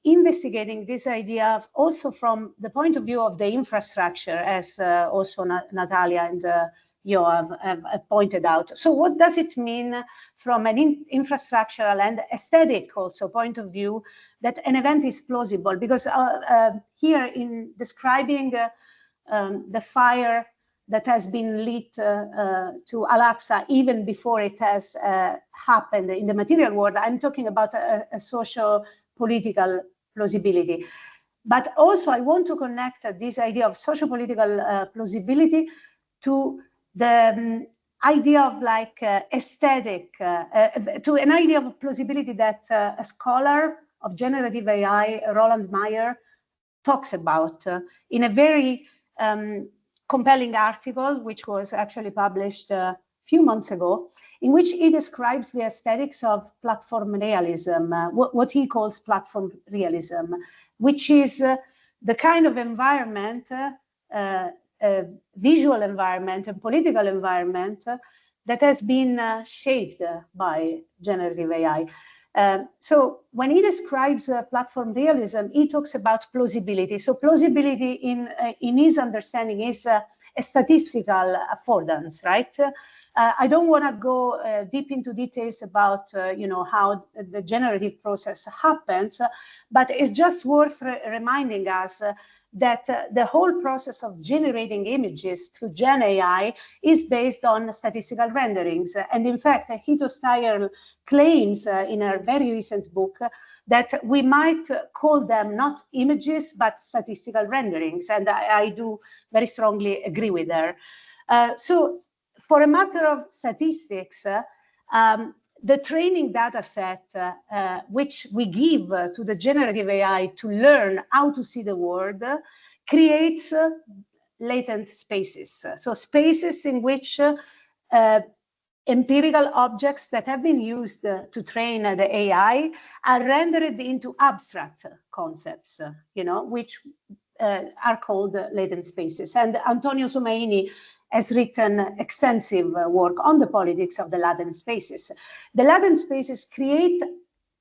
investigating this idea also from the point of view of the infrastructure, as also Natalia and Yoav have pointed out. So what does it mean from an infrastructural and aesthetic also point of view that an event is plausible? Because here in describing the fire that has been lit to Al-Aqsa even before it has happened in the material world, I'm talking about a social political plausibility. But also I want to connect this idea of social political plausibility to the idea of aesthetic, to an idea of plausibility that a scholar of generative AI, Roland Meyer, talks about in a very compelling article, which was actually published a few months ago, in which he describes the aesthetics of platform realism, what he calls platform realism, which is the kind of environment, visual environment and political environment that has been shaped by generative AI. So when he describes platform realism, he talks about plausibility. So plausibility in his understanding is a statistical affordance, right? I don't want to go deep into details about how the generative process happens, but it's just worth reminding us that the whole process of generating images through Gen AI is based on statistical renderings. And in fact, Hito Steyer claims in her very recent book that we might call them not images, but statistical renderings. And I do very strongly agree with her. So for a matter of statistics, the training data set, which we give to the generative AI to learn how to see the world, creates latent spaces. So spaces in which empirical objects that have been used to train the AI are rendered into abstract concepts, which are called latent spaces. And Antonio Somaini has written extensive work on the politics of the latent spaces. The latent spaces create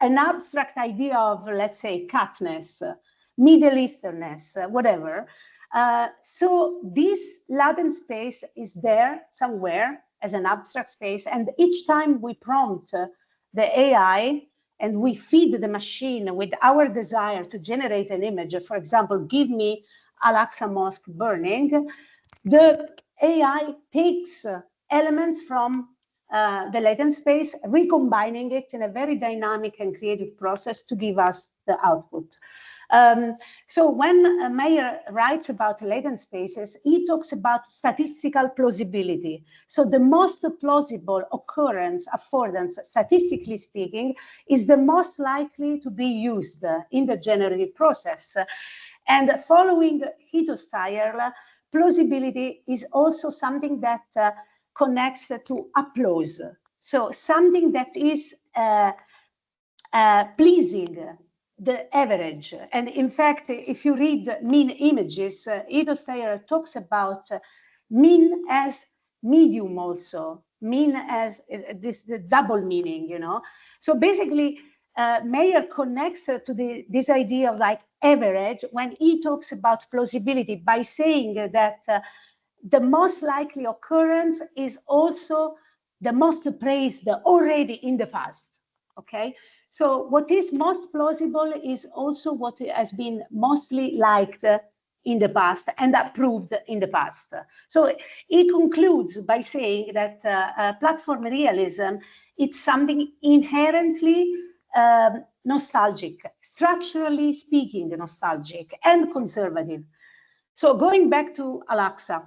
an abstract idea of, let's say, catness, Middle Easternness, whatever. So this latent space is there somewhere as an abstract space, and each time we prompt the AI and we feed the machine with our desire to generate an image, for example, give me Al-Aqsa Mosque burning, the AI takes elements from the latent space, recombining it in a very dynamic and creative process to give us the output. So when Meyer writes about latent spaces, he talks about statistical plausibility. So the most plausible occurrence, affordance, statistically speaking, is the most likely to be used in the generative process. And following Hito-style, plausibility is also something that connects to applause. So something that is pleasing the average. And in fact, if you read mean images, Hito-style talks about mean as medium also, mean as the double meaning, you know. So basically, Meyer connects to this idea of like average when he talks about plausibility by saying that the most likely occurrence is also the most praised already in the past, okay? So what is most plausible is also what has been mostly liked in the past and approved in the past. So he concludes by saying that platform realism, it's something inherently nostalgic, structurally speaking, nostalgic and conservative. So going back to Al-Aqsa,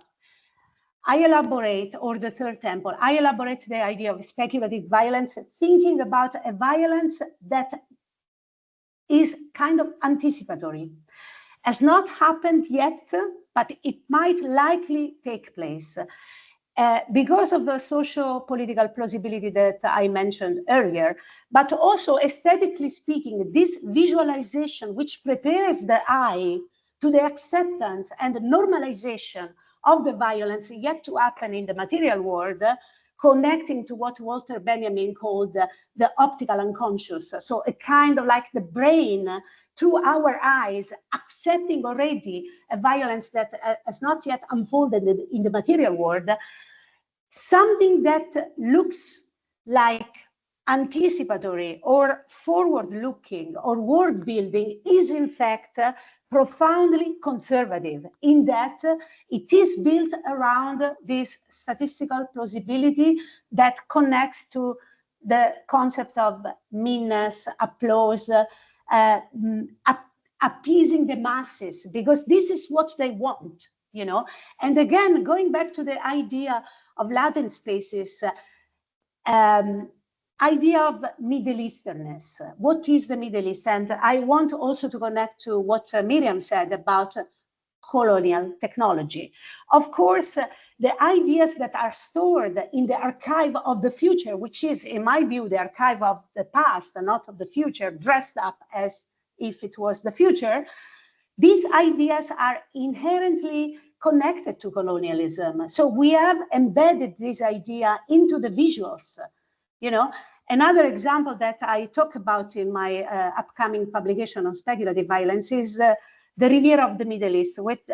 I elaborate, or the Third Temple, I elaborate the idea of speculative violence, thinking about a violence that is kind of anticipatory. Has not happened yet, but it might likely take place. Because of the socio-political plausibility that I mentioned earlier, but also aesthetically speaking, this visualization which prepares the eye to the acceptance and the normalization of the violence yet to happen in the material world, connecting to what Walter Benjamin called the optical unconscious. So a kind of like the brain through our eyes accepting already a violence that has not yet unfolded in the material world. Something that looks like anticipatory or forward-looking or world-building is in fact profoundly conservative in that it is built around this statistical plausibility that connects to the concept of meanness, applause, appeasing the masses, because this is what they want, you know. And again, going back to the idea of latent spaces, idea of Middle Easternness. What is the Middle East? And I want also to connect to what Miriam said about colonial technology. Of course, the ideas that are stored in the archive of the future, which is, in my view, the archive of the past and not of the future, dressed up as if it was the future, these ideas are inherently connected to colonialism. So we have embedded this idea into the visuals. You know, another example that I talk about in my upcoming publication on speculative violence is the Riviera of the Middle East, which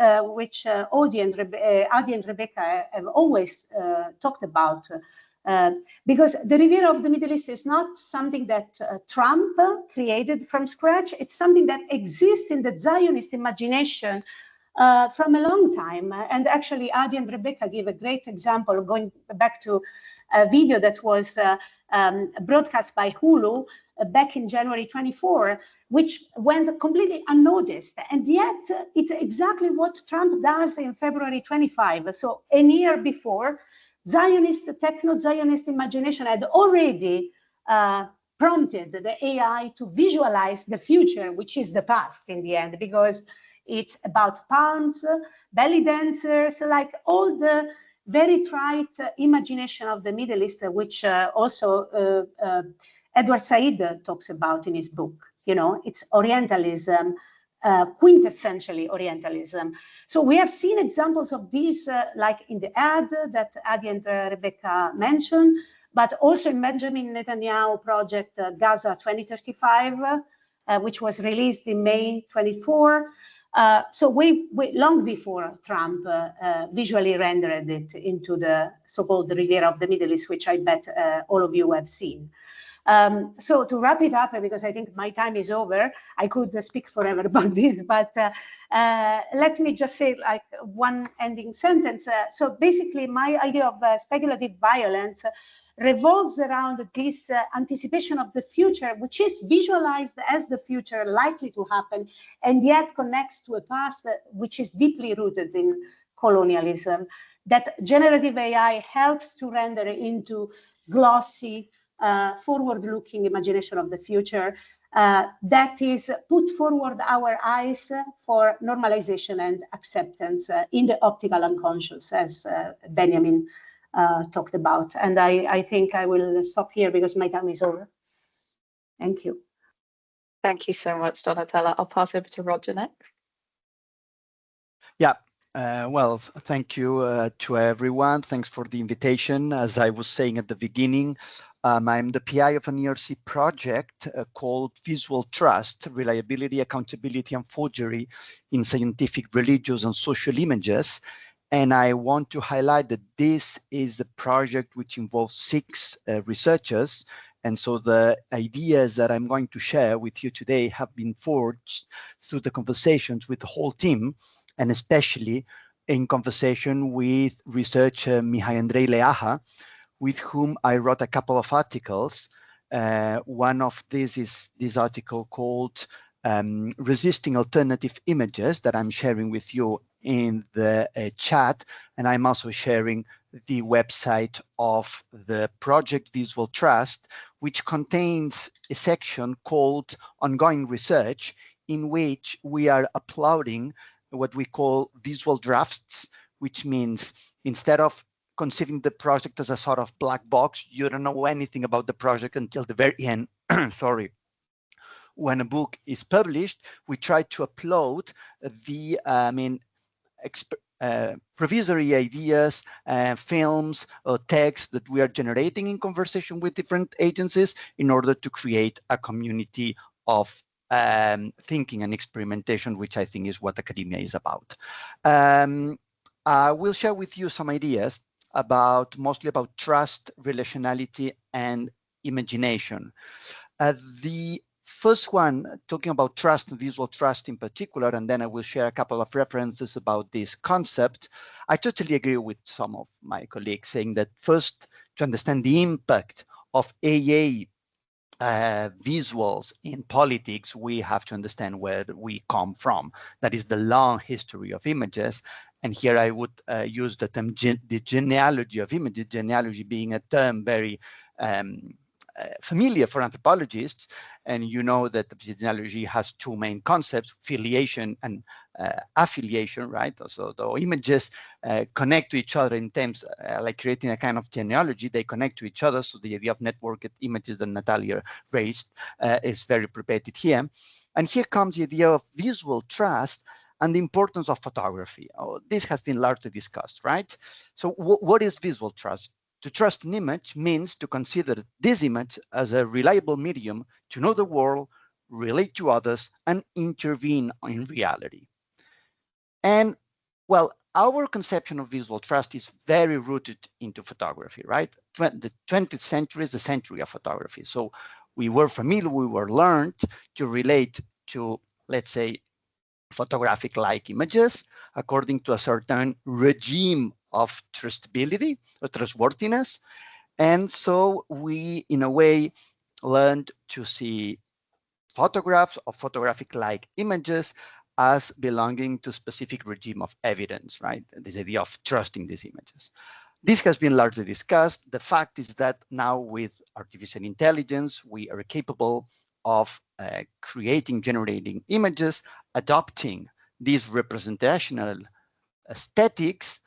Adi and Rebecca have always talked about. Because the Riviera of the Middle East is not something that Trump created from scratch. It's something that exists in the Zionist imagination from a long time. And actually, Adi and Rebecca give a great example, going back to a video that was broadcast by Hulu back in January 24, which went completely unnoticed. And yet it's exactly what Trump does in February 25. So a year before, Zionist, techno-Zionist imagination had already prompted the AI to visualize the future, which is the past in the end, because it's about palms, belly dancers, like all the very trite imagination of the Middle East, which also Edward Said talks about in his book. You know, it's Orientalism quintessentially Orientalism. So we have seen examples of these, like in the ad that Adi and Rebecca mentioned, but also in Benjamin Netanyahu project Gaza 2035, which was released in May 24. So we long before Trump visually rendered it into the so-called Riviera of the Middle East, which I bet all of you have seen. So to wrap it up, because I think my time is over, I could speak forever about this, but let me just say like one ending sentence. So basically my idea of speculative violence revolves around this anticipation of the future, which is visualized as the future likely to happen, and yet connects to a past which is deeply rooted in colonialism, that generative AI helps to render into glossy, forward-looking imagination of the future that is put forward our eyes for normalization and acceptance in the optical unconscious, as Benjamin talked about. And I think I will stop here because my time is over. Thank you. Thank you so much, Donatella. I'll pass over to Roger next. Yeah. Well, thank you to everyone. Thanks for the invitation. As I was saying at the beginning, I'm the PI of an ERC project called Visual Trust, Reliability, Accountability, and Forgery in Scientific, Religious, and Social Images. And I want to highlight that this is a project which involves 6 researchers. And so the ideas that I'm going to share with you today have been forged through the conversations with the whole team, and especially in conversation with researcher Mihai Andrei Leaha, with whom I wrote a couple of articles. One of these is this article called Resisting Alternative Images that I'm sharing with you in the chat. And I'm also sharing the website of the project Visual Trust, which contains a section called Ongoing Research, in which we are uploading what we call visual drafts, which means instead of conceiving the project as a sort of black box, you don't know anything about the project until the very end. Sorry. When a book is published, we try to upload the provisory ideas, films, or texts that we are generating in conversation with different agencies in order to create a community of thinking and experimentation, which I think is what academia is about. I will share with you some ideas mostly about trust, relationality, and imagination. The first one, talking about trust and visual trust in particular, and then I will share a couple of references about this concept. I totally agree with some of my colleagues saying that first, to understand the impact of AA visuals in politics, we have to understand where we come from. That is the long history of images. And here I would use the term the genealogy of images, genealogy being a term very familiar for anthropologists. And you know that the genealogy has 2 main concepts, filiation and affiliation, right? So the images connect to each other in terms like creating a kind of genealogy. They connect to each other. So the idea of networked images that Natalia raised is very appropriate here. And here comes the idea of visual trust and the importance of photography. Oh, this has been largely discussed, right? So what is visual trust? To trust an image means to consider this image as a reliable medium to know the world, relate to others, and intervene in reality. And well, our conception of visual trust is very rooted into photography, right? The 20th century is the century of photography. So we were learned to relate to, let's say, photographic-like images according to a certain regime of trustability or trustworthiness. And so we, in a way, learned to see photographs or photographic-like images as belonging to a specific regime of evidence, right? This idea of trusting these images. This has been largely discussed. The fact is that now with artificial intelligence, we are capable of generating images, adopting these representational aesthetics,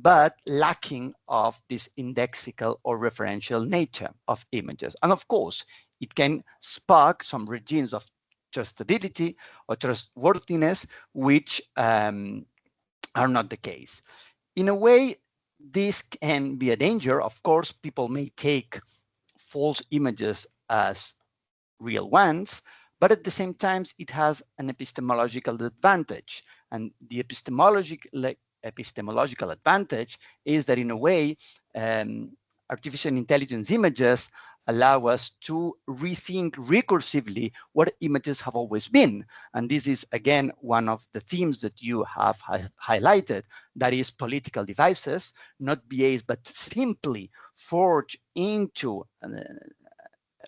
but lacking of this indexical or referential nature of images. And of course, it can spark some regimes of trustability or trustworthiness, which are not the case. In a way, this can be a danger. Of course, people may take false images as real ones, but at the same time, it has an epistemological advantage. And the epistemological advantage is that, in a way, artificial intelligence images allow us to rethink recursively what images have always been. And this is, again, one of the themes that you have highlighted, that is political devices, not BAs, but simply forged into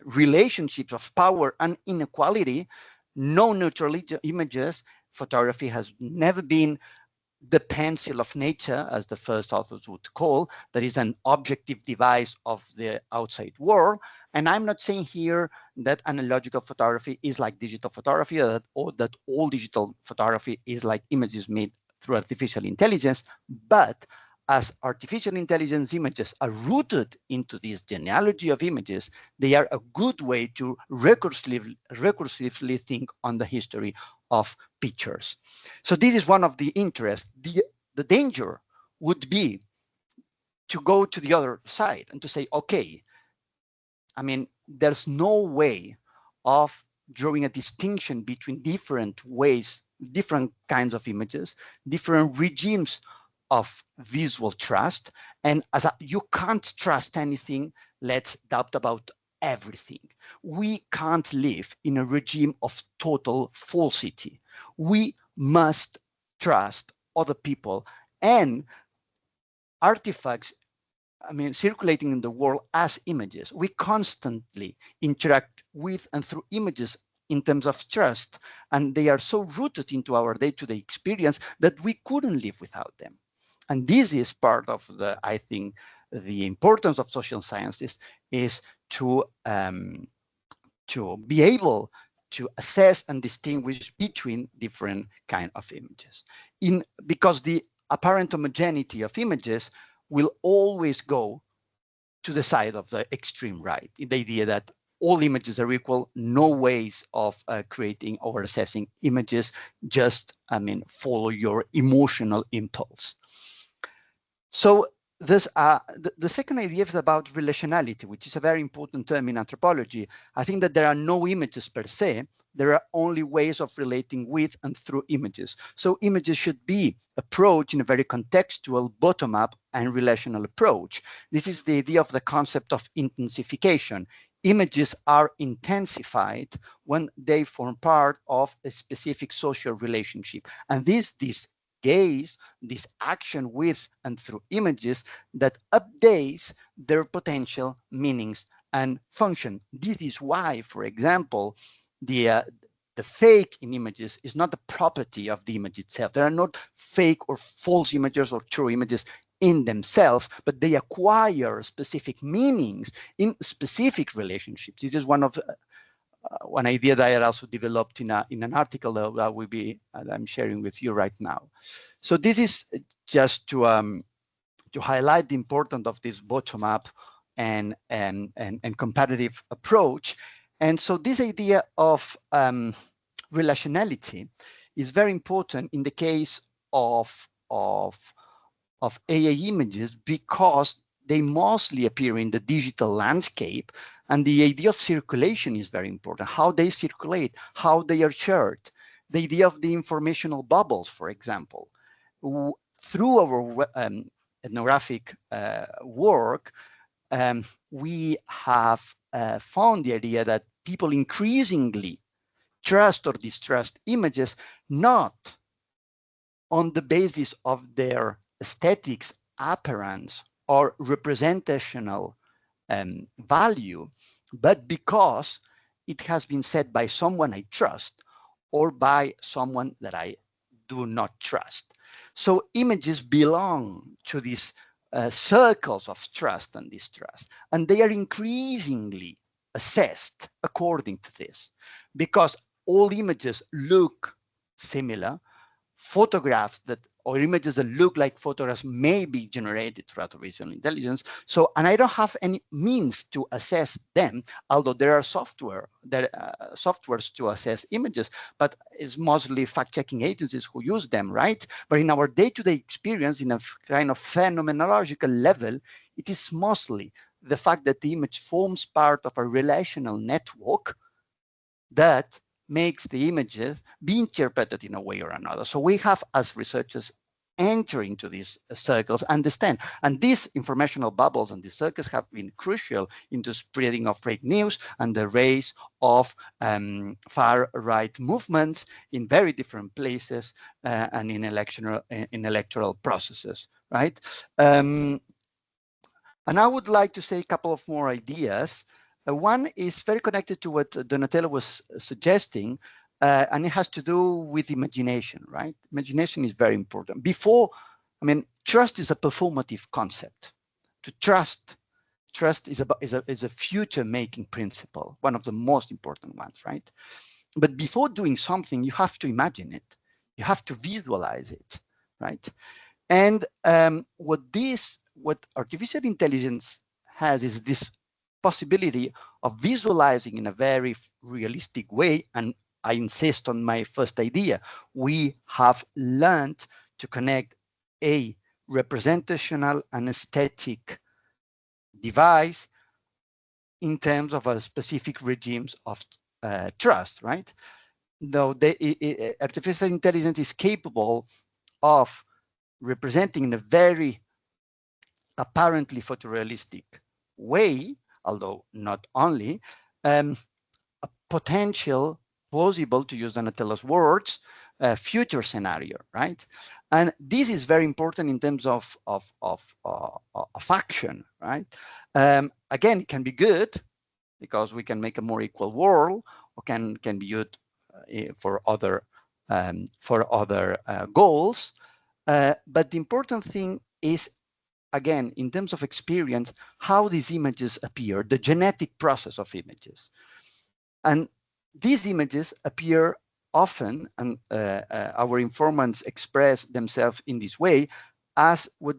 relationships of power and inequality, no neutral images. Photography has never been the pencil of nature, as the first authors would call, that is an objective device of the outside world. And I'm not saying here that analogical photography is like digital photography, or that all digital photography is like images made through artificial intelligence, but as artificial intelligence images are rooted into this genealogy of images, they are a good way to recursively think on the history of pictures. So this is one of the interests. The danger would be to go to the other side and to say, okay, I mean, there's no way of drawing a distinction between different ways, different kinds of images, different regimes of visual trust. And as you can't trust anything, let's doubt about everything. We can't live in a regime of total falsity. We must trust other people and artifacts, I mean, circulating in the world as images. We constantly interact with and through images in terms of trust, and they are so rooted into our day-to-day experience that we couldn't live without them. And this is part of the, I think, the importance of social sciences is to be able to assess and distinguish between different kind of images. Because the apparent homogeneity of images will always go to the side of the extreme right, the idea that all images are equal, no ways of creating or assessing images, just, I mean, follow your emotional impulse. So this, the second idea is about relationality, which is a very important term in anthropology. I think that there are no images per se. There are only ways of relating with and through images. So images should be approached in a very contextual, bottom-up, and relational approach. This is the idea of the concept of intensification. Images are intensified when they form part of a specific social relationship. And this gaze, this action with and through images that updates their potential meanings and function. This is why, for example, the fake in images is not the property of the image itself. There are not fake or false images or true images in themselves, but they acquire specific meanings in specific relationships. This is one of one idea that I also developed in an article that I'm sharing with you right now. So this is just to highlight the importance of this bottom-up and comparative approach. And so this idea of relationality is very important in the case of AI images, because they mostly appear in the digital landscape. And the idea of circulation is very important, how they circulate, how they are shared. The idea of the informational bubbles, for example. Through our ethnographic work, we have found the idea that people increasingly trust or distrust images, not on the basis of their aesthetics, appearance, or representational value, but because it has been said by someone I trust or by someone that I do not trust. So images belong to these circles of trust and distrust, and they are increasingly assessed according to this, because all images look similar. Photographs that or images that look like photographs may be generated through artificial intelligence. So, and I don't have any means to assess them, although there are softwares to assess images, but it's mostly fact-checking agencies who use them, right? But in our day-to-day experience, in a kind of phenomenological level, it is mostly the fact that the image forms part of a relational network that makes the images be interpreted in a way or another. So we have, as researchers, enter into these circles, understand. And these informational bubbles and these circles have been crucial in the spreading of fake news and the rise of far-right movements in very different places and in electoral processes, right? And I would like to say a couple of more ideas. One is very connected to what Donatello was suggesting, and it has to do with imagination, right? Imagination is very important. Trust is a performative concept. To trust is a future-making principle, one of the most important ones, right? But before doing something, you have to imagine it. You have to visualize it, right? And what artificial intelligence has is this possibility of visualizing in a very realistic way. And I insist on my first idea. We have learned to connect a representational and aesthetic device in terms of a specific regimes of trust, right? Though artificial intelligence is capable of representing in a very apparently photorealistic way, although not only, a potential, plausible, to use Donatello's words, future scenario, right? And this is very important in terms of action, right? Again, it can be good because we can make a more equal world, or can be used for other goals. But the important thing is, again, in terms of experience, how these images appear, the genetic process of images. And these images appear often, and our informants express themselves in this way, as what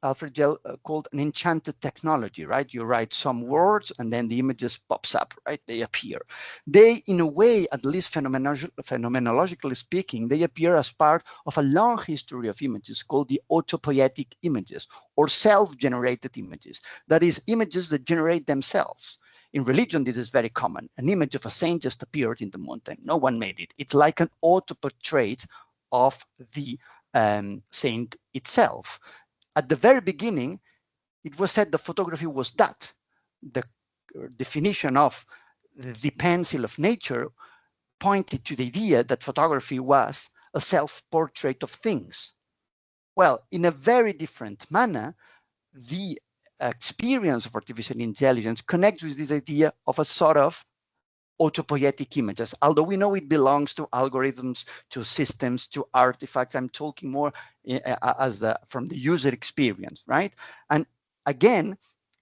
Alfred Gell called an enchanted technology, right? You write some words and then the images pops up, right? They appear. They, in a way, at least phenomenologically speaking, they appear as part of a long history of images called the autopoietic images, or self-generated images. That is, images that generate themselves. In religion, this is very common. An image of a saint just appeared in the mountain. No one made it. It's like an auto-portrait of the saint itself. At the very beginning, it was said the photography was that. The definition of the pencil of nature pointed to the idea that photography was a self-portrait of things. Well, in a very different manner, the experience of artificial intelligence connects with this idea of a sort of autopoietic images, although we know it belongs to algorithms, to systems, to artifacts. I'm talking more from the user experience, right? And again,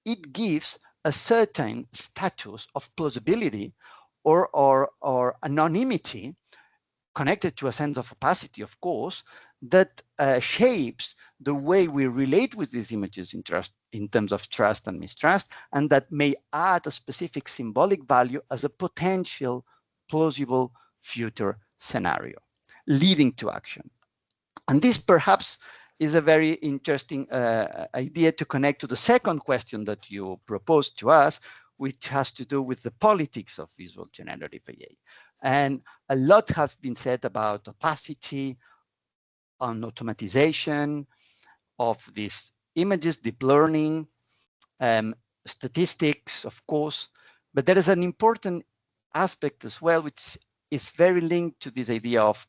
it gives a certain status of plausibility or anonymity, connected to a sense of opacity, of course, that shapes the way we relate with these images in terms of trust and mistrust, and that may add a specific symbolic value as a potential plausible future scenario, leading to action. And this perhaps is a very interesting idea to connect to the second question that you proposed to us, which has to do with the politics of visual generative AI. And a lot has been said about opacity, on automatization of these images, deep learning, statistics, of course. But there is an important aspect as well, which is very linked to this idea of,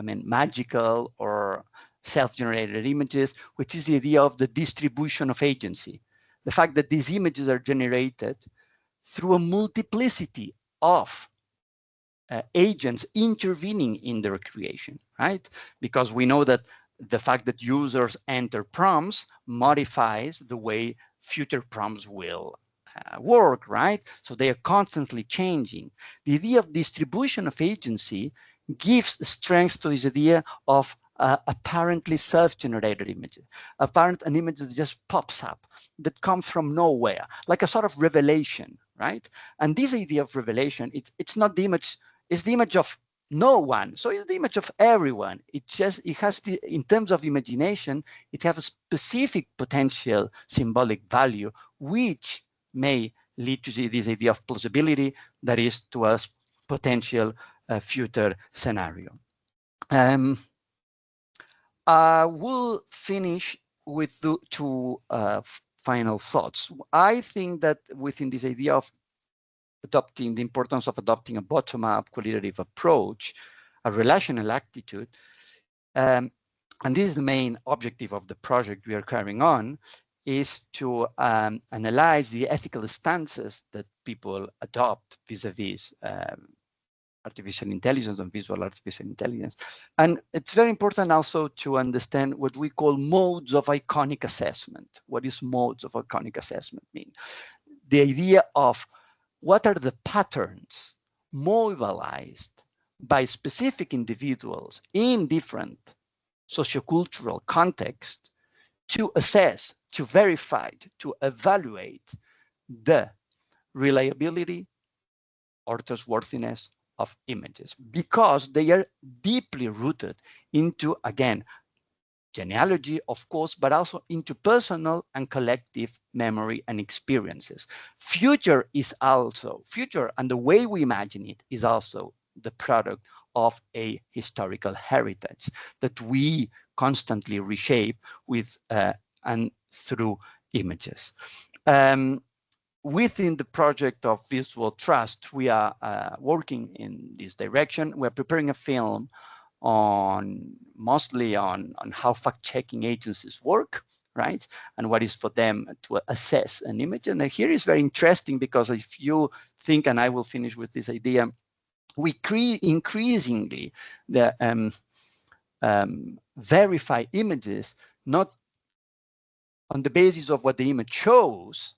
magical or self-generated images, which is the idea of the distribution of agency. The fact that these images are generated through a multiplicity of agents intervening in their creation, right? Because we know that the fact that users enter prompts modifies the way future prompts will work, right? So they are constantly changing. The idea of distribution of agency gives strength to this idea of apparently self-generated images, an image that just pops up, that comes from nowhere, like a sort of revelation, right? And this idea of revelation, it's not the image, it's the image of no one. So it's the image of everyone. It has the, in terms of imagination, it has a specific potential symbolic value, which may lead to this idea of plausibility, that is to a potential future scenario. I will finish with two final thoughts. I think that within this idea of adopting, the importance of adopting a bottom-up qualitative approach, a relational attitude, and this is the main objective of the project we are carrying on, is to analyze the ethical stances that people adopt vis-a-vis artificial intelligence and visual artificial intelligence. And it's very important also to understand what we call modes of iconic assessment. What does modes of iconic assessment mean? The idea of what are the patterns mobilized by specific individuals in different sociocultural contexts to assess, to verify, to evaluate the reliability or trustworthiness of images, because they are deeply rooted into, again, genealogy, of course, but also into personal and collective memory and experiences. Future and the way we imagine it is also the product of a historical heritage that we constantly reshape with and through images. Within the project of Visual Trust, we are working in this direction. We're preparing a film mostly on how fact-checking agencies work, right? And what is for them to assess an image. And here is very interesting, because if you think, and I will finish with this idea, we increasingly verify images not on the basis of what the image shows,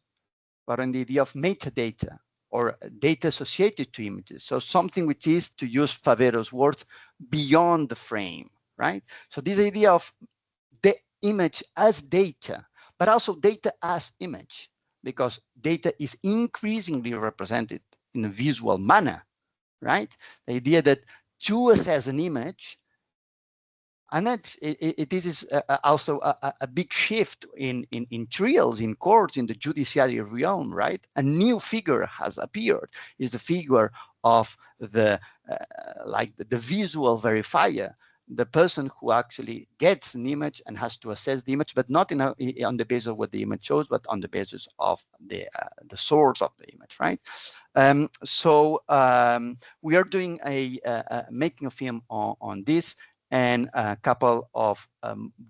but on the idea of metadata or data associated to images. So something which is, to use Favero's words, beyond the frame, right? So this idea of the image as data, but also data as image, because data is increasingly represented in a visual manner, right? The idea that to assess an image, and it is also a big shift in trials, in courts, in the judiciary realm, right? A new figure has appeared, is the figure of the visual verifier, the person who actually gets an image and has to assess the image, but not on the basis of what the image shows, but on the basis of the source of the image, right? We are doing making a film on this, and a couple of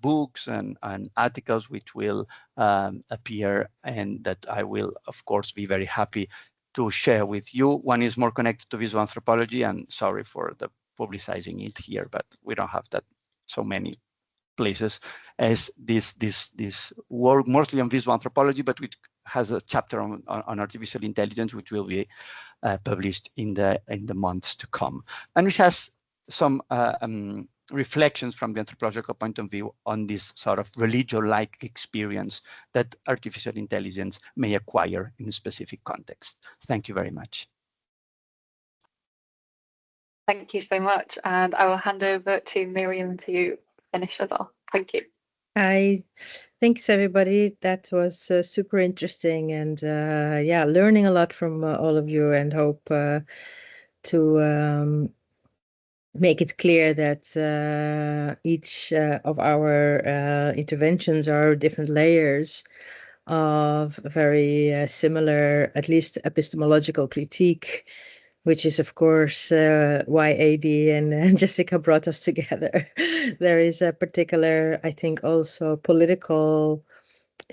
books and articles which will appear, and that I will, of course, be very happy to share with you. One is more connected to visual anthropology, and sorry for the publicizing it here, but we don't have that so many places as this work, mostly on visual anthropology, but which has a chapter on artificial intelligence, which will be published in the months to come, and which has some reflections from the anthropological point of view on this sort of religion-like experience that artificial intelligence may acquire in a specific context. Thank you very much. Thank you so much. And I will hand over to Miriam to finish us off. Thank you. Thanks, everybody. That was super interesting, and yeah, learning a lot from all of you, and hope to make it clear that each of our interventions are different layers of very similar, at least epistemological critique, which is, of course, why Adi and Jessica brought us together. There is a particular, I think, also political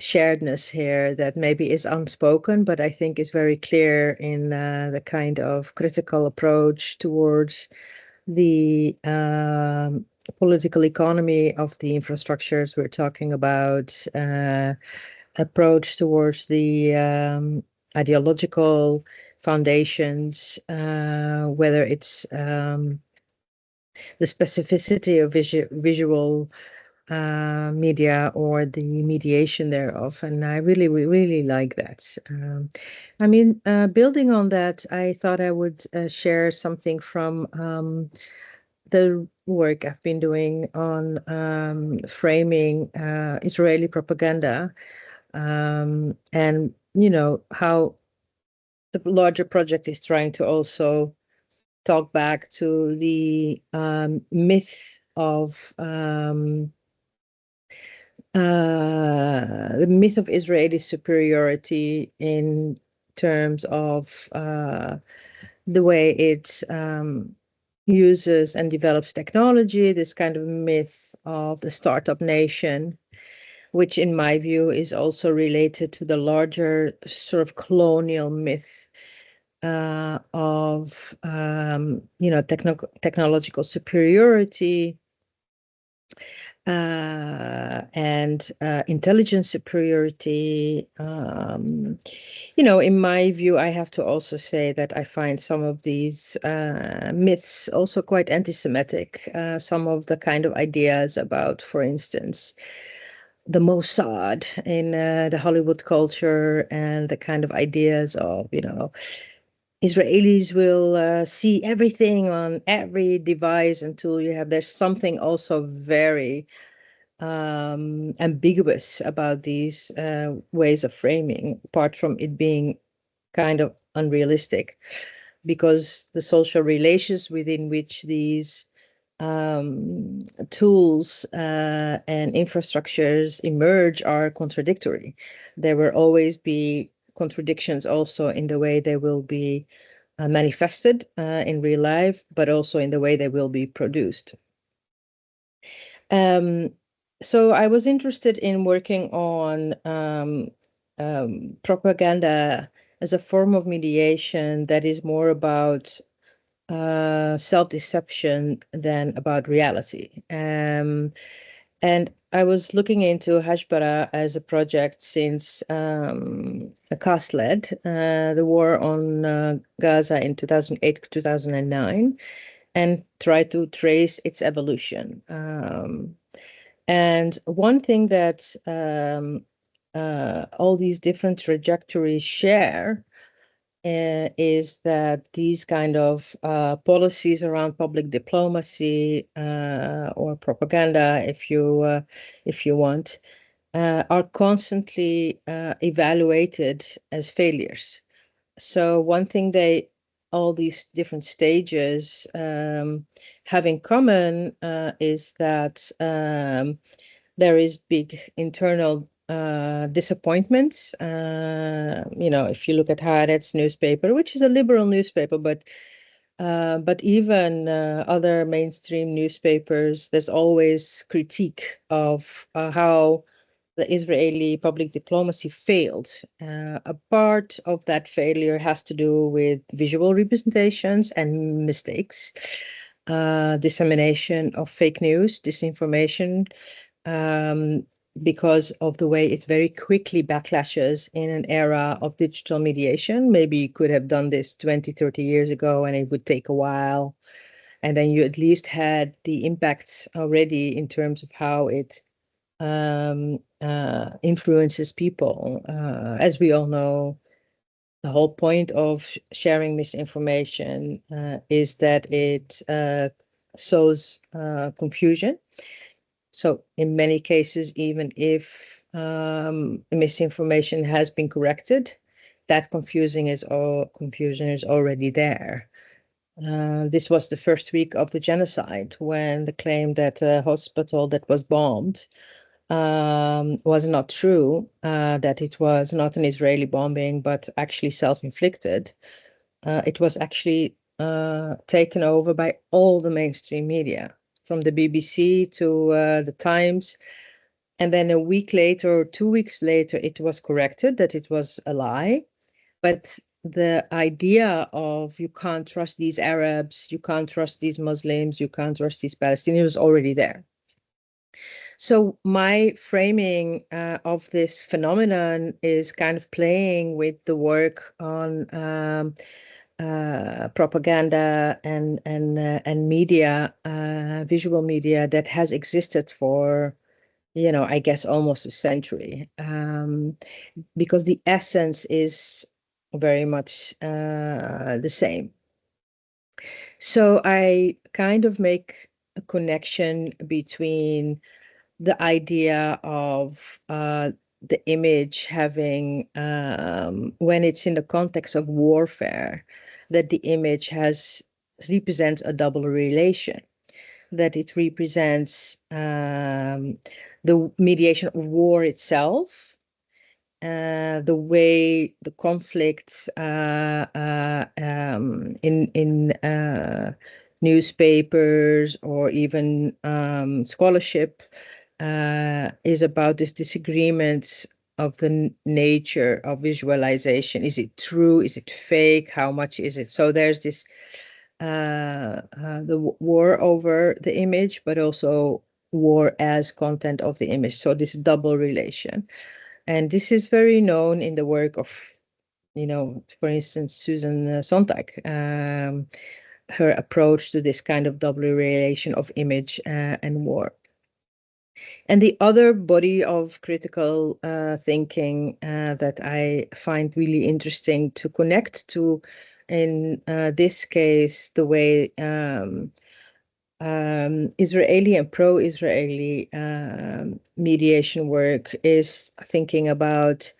sharedness here that maybe is unspoken, but I think is very clear in the kind of critical approach towards the political economy of the infrastructures we're talking about, approach towards the ideological foundations, whether it's the specificity of visual media or the mediation thereof, and I really like that. I mean, building on that, I thought I would share something from the work I've been doing on framing Israeli propaganda, and how the larger project is trying to also talk back to the myth of Israeli superiority in terms of the way it uses and develops technology, this kind of myth of the startup nation, which in my view is also related to the larger sort of colonial myth of technological superiority and intelligence superiority. In my view, I have to also say that I find some of these myths also quite anti-Semitic. Some of the kind of ideas about, for instance, the Mossad in the Hollywood culture, and the kind of ideas of, Israelis will see everything on every device until there's something also very ambiguous about these ways of framing, apart from it being kind of unrealistic, because the social relations within which these tools and infrastructures emerge are contradictory. There will always be contradictions also in the way they will be manifested in real life, but also in the way they will be produced. So I was interested in working on propaganda as a form of mediation that is more about self-deception than about reality. And I was looking into Hashbara as a project since CAS led the war on Gaza in 2008-2009, and try to trace its evolution. And one thing that all these different trajectories share is that these kind of policies around public diplomacy or propaganda, if you want, are constantly evaluated as failures. So one thing all these different stages have in common is that there is big internal disappointments. If you look at Haaretz newspaper, which is a liberal newspaper, but even other mainstream newspapers, there's always critique of how the Israeli public diplomacy failed. A part of that failure has to do with visual representations and mistakes, dissemination of fake news, disinformation, because of the way it very quickly backlashes in an era of digital mediation. Maybe you could have done this 20, 30 years ago and it would take a while. And then you at least had the impacts already in terms of how it influences people. As we all know, the whole point of sharing misinformation is that it sows confusion. So in many cases, even if misinformation has been corrected, that confusion is already there. This was the first week of the genocide, when the claim that a hospital that was bombed was not true, that it was not an Israeli bombing, but actually self-inflicted. It was actually taken over by all the mainstream media, from the BBC to the Times. And then a week later or 2 weeks later, it was corrected that it was a lie. But the idea of you can't trust these Arabs, you can't trust these Muslims, you can't trust these Palestinians was already there. So my framing of this phenomenon is kind of playing with the work on propaganda and media, visual media that has existed for, I guess almost a century, because the essence is very much the same. So I kind of make a connection between the idea of the image having, when it's in the context of warfare, that the image represents a double relation, that it represents the mediation of war itself, the way the conflicts in newspapers or even scholarship is about this disagreement of the nature of visualization. Is it true? Is it fake? How much is it? So there's this the war over the image, but also war as content of the image. So this double relation. And this is very known in the work of, for instance, Susan Sontag, her approach to this kind of double relation of image and war. And the other body of critical thinking that I find really interesting to connect to, in this case, the way Israeli and pro-Israeli mediation work is thinking about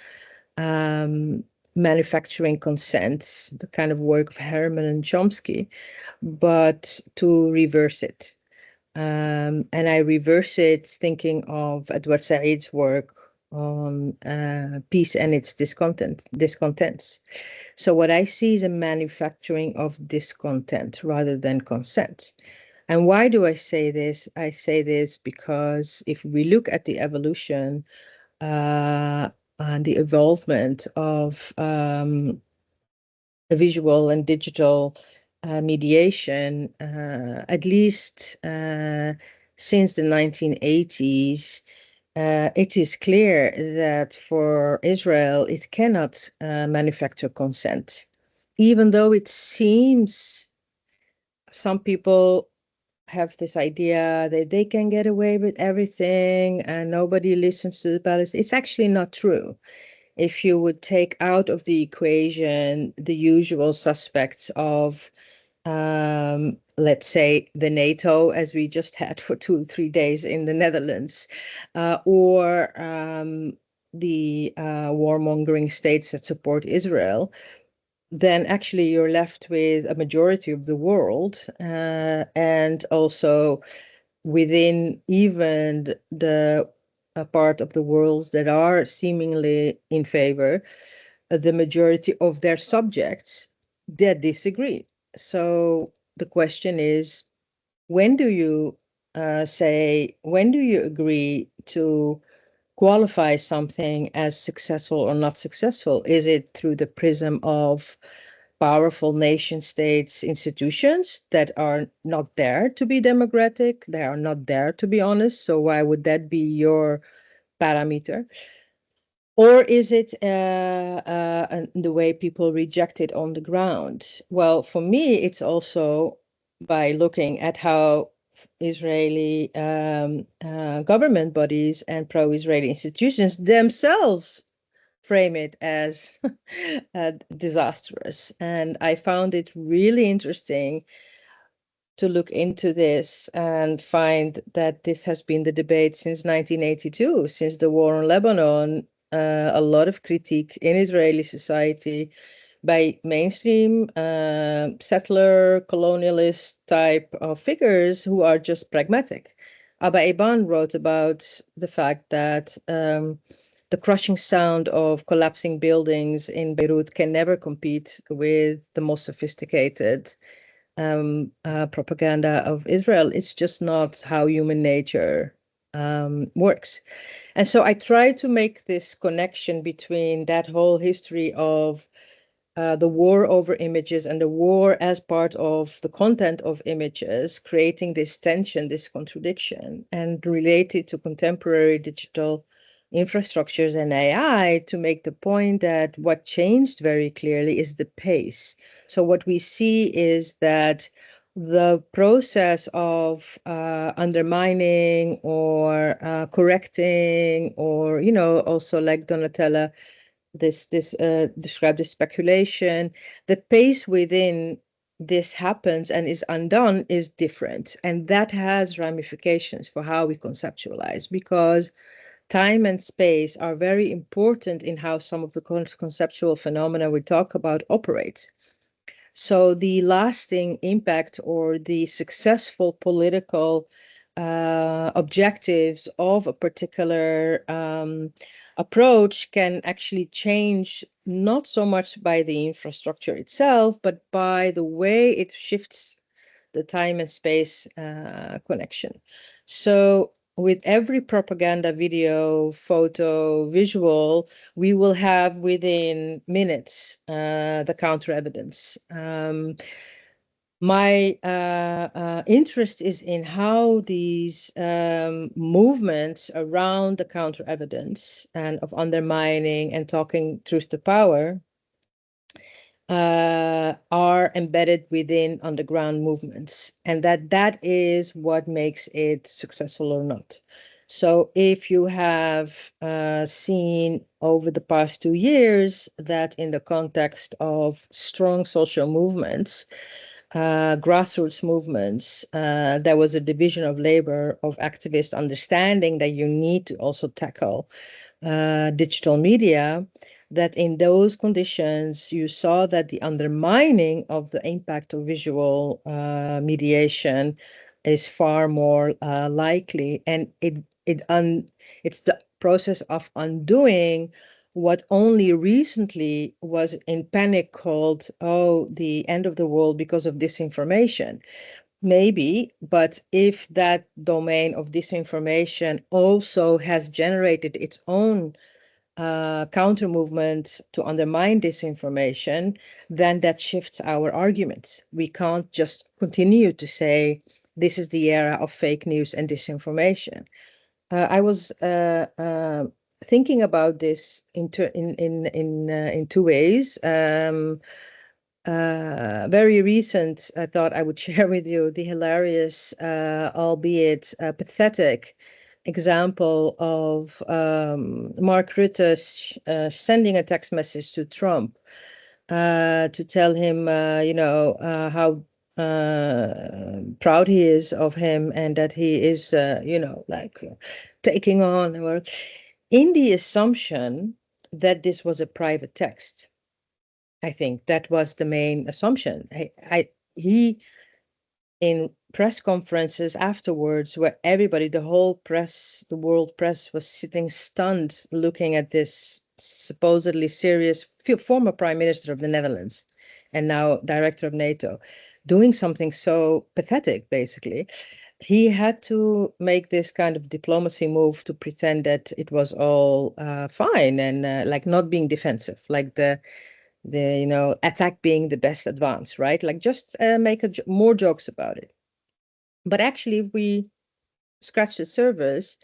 manufacturing consent, the kind of work of Herman and Chomsky, but to reverse it. And I reverse it thinking of Edward Said's work on peace and its discontents. So what I see is a manufacturing of discontent rather than consent. And why do I say this? I say this because if we look at the evolution and the evolvement of visual and digital mediation, at least since the 1980s, it is clear that for Israel, it cannot manufacture consent, even though it seems some people have this idea that they can get away with everything and nobody listens to the Palestinians. It's actually not true. If you would take out of the equation the usual suspects of, let's say, the NATO, as we just had for 2 or 3 days in the Netherlands, or the warmongering states that support Israel, then actually you're left with a majority of the world, and also within even the part of the world that are seemingly in favor, the majority of their subjects that disagree. So the question is, when do you agree to qualify something as successful or not successful? Is it through the prism of powerful nation states institutions that are not there to be democratic? They are not there to be honest. So why would that be your parameter? Or is it the way people reject it on the ground? Well, for me, it's also by looking at how Israeli government bodies and pro-Israeli institutions themselves frame it as disastrous. And I found it really interesting to look into this and find that this has been the debate since 1982, since the war on Lebanon. A lot of critique in Israeli society by mainstream settler colonialist type of figures who are just pragmatic. Abba Eban wrote about the fact that the crushing sound of collapsing buildings in Beirut can never compete with the most sophisticated propaganda of Israel. It's just not how human nature works. And so I try to make this connection between that whole history of the war over images and the war as part of the content of images, creating this tension, this contradiction, and related to contemporary digital infrastructures and AI to make the point that what changed very clearly is the pace. So what we see is that the process of undermining or correcting, or, you know, also like Donatella described as speculation, the pace within this happens and is undone is different. And that has ramifications for how we conceptualize, because time and space are very important in how some of the conceptual phenomena we talk about operate. So the lasting impact or the successful political objectives of a particular approach can actually change not so much by the infrastructure itself, but by the way it shifts the time and space connection. So with every propaganda video, photo, visual, we will have within minutes the counter evidence. My interest is in how these movements around the counter evidence and of undermining and talking truth to power are embedded within underground movements, and that is what makes it successful or not. So if you have seen over the past 2 years that in the context of strong social movements, grassroots movements, there was a division of labor of activists understanding that you need to also tackle digital media, that in those conditions you saw that the undermining of the impact of visual mediation is far more likely, and it's the process of undoing what only recently was in panic called, oh, the end of the world because of disinformation. Maybe, but if that domain of disinformation also has generated its own counter movement to undermine disinformation, then that shifts our arguments. We can't just continue to say this is the era of fake news and disinformation. I was thinking about this in two ways. Very recent, I thought I would share with you the hilarious, albeit pathetic, example of Mark Rutte sending a text message to Trump to tell him, how proud he is of him and that he is, taking on the world, in the assumption that this was a private text. I think that was the main assumption. He in press conferences afterwards, where everybody, the whole press, the world press, was sitting stunned looking at this supposedly serious former prime minister of the Netherlands and now director of NATO doing something so pathetic, basically. He had to make this kind of diplomacy move to pretend that it was all fine and like not being defensive, like the attack being the best advance, right? Like just make more jokes about it. But actually, if we scratch the surface,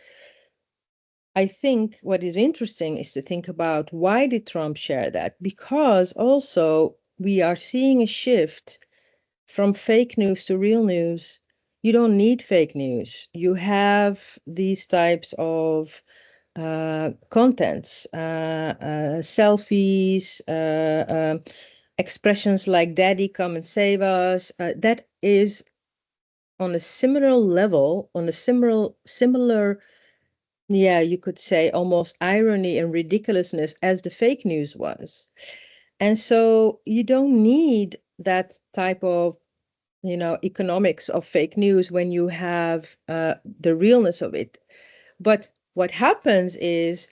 I think what is interesting is to think about, why did Trump share that? Because also we are seeing a shift from fake news to real news. You don't need fake news. You have these types of contents, selfies, expressions like "Daddy, come and save us." That is on a similar level, on a similar, yeah, you could say almost irony and ridiculousness as the fake news was. And so you don't need that type of economics of fake news when you have the realness of it. But what happens is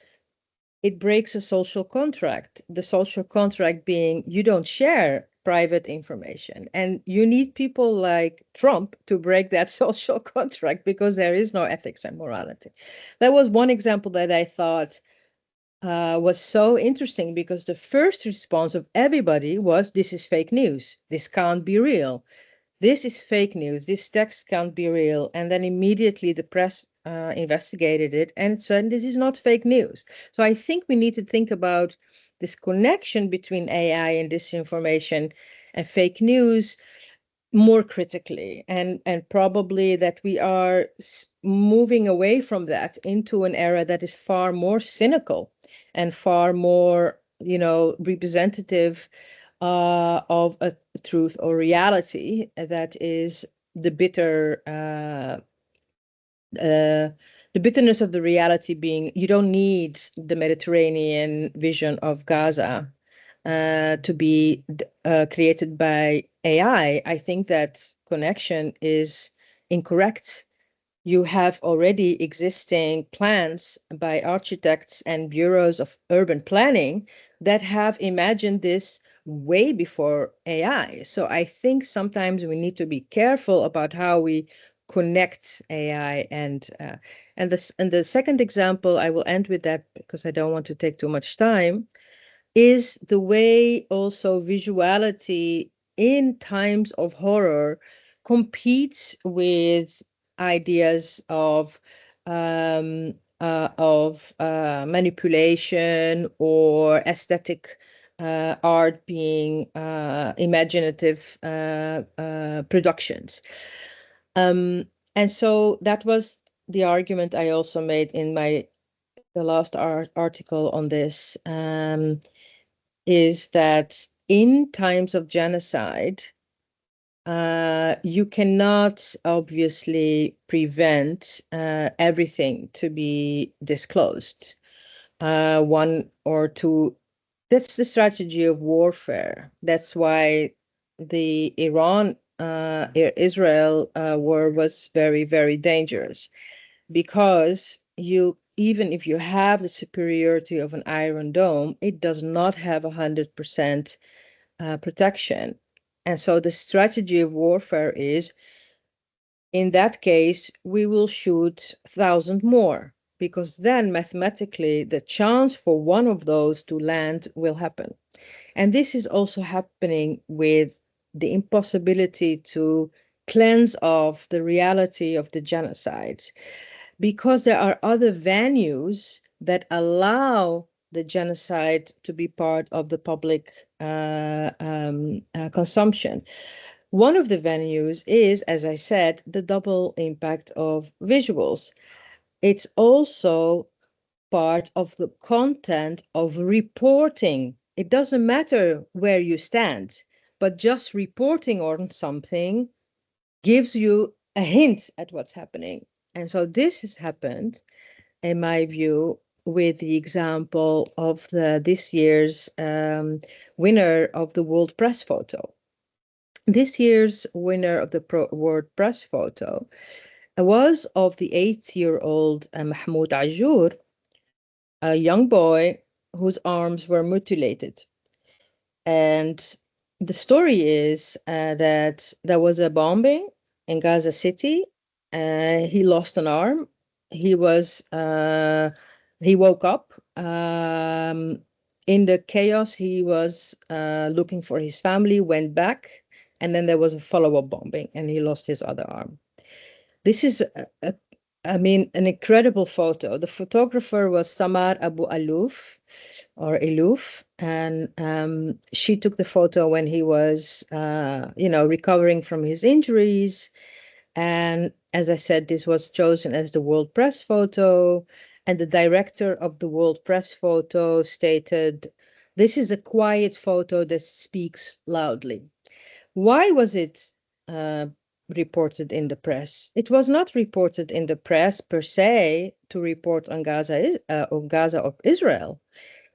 it breaks a social contract. The social contract being you don't share private information. And you need people like Trump to break that social contract, because there is no ethics and morality. That was one example that I thought was so interesting, because the first response of everybody was, this is fake news. This can't be real. this is fake news, this text can't be real. And then immediately the press investigated it and said, this is not fake news. So I think we need to think about this connection between AI and disinformation and fake news more critically, and probably that we are moving away from that into an era that is far more cynical and far more, representative of a truth or reality that is the bitterness of the reality being you don't need the Mediterranean vision of Gaza to be created by AI. I think that connection is incorrect. You have already existing plans by architects and bureaus of urban planning that have imagined this way before AI. So I think sometimes we need to be careful about how we connect AI and the second example, I will end with that because I don't want to take too much time, is the way also visuality in times of horror competes with ideas of manipulation or aesthetic art being imaginative productions. And so that was the argument I also made in the last article on this, is that in times of genocide, you cannot obviously prevent everything to be disclosed. One or two, that's the strategy of warfare. That's why the Iran-Israel war was very, very dangerous, because even if you have the superiority of an Iron Dome, it does not have 100% protection. And so the strategy of warfare is, in that case, we will shoot 1,000 more, because then mathematically the chance for one of those to land will happen. And this is also happening with the impossibility to cleanse off the reality of the genocides, because there are other venues that allow the genocide to be part of the public consumption. One of the venues is, as I said, the double impact of visuals. It's also part of the content of reporting. It doesn't matter where you stand, but just reporting on something gives you a hint at what's happening. And so this has happened, in my view, with the example of this year's winner of the World Press Photo. This year's winner of the World Press Photo was of the 8-year-old Mahmoud Ajour, a young boy whose arms were mutilated. And the story is that there was a bombing in Gaza City. He lost an arm. He woke up. In the chaos, he was looking for his family, went back, and then there was a follow-up bombing, and he lost his other arm. This is, an incredible photo. The photographer was Samar Abu Alouf, and she took the photo when he was, recovering from his injuries. And as I said, this was chosen as the World Press Photo. And the director of the World Press Photo stated, "This is a quiet photo that speaks loudly." Why was it reported in the press? It was not reported in the press per se to report on Gaza of Israel.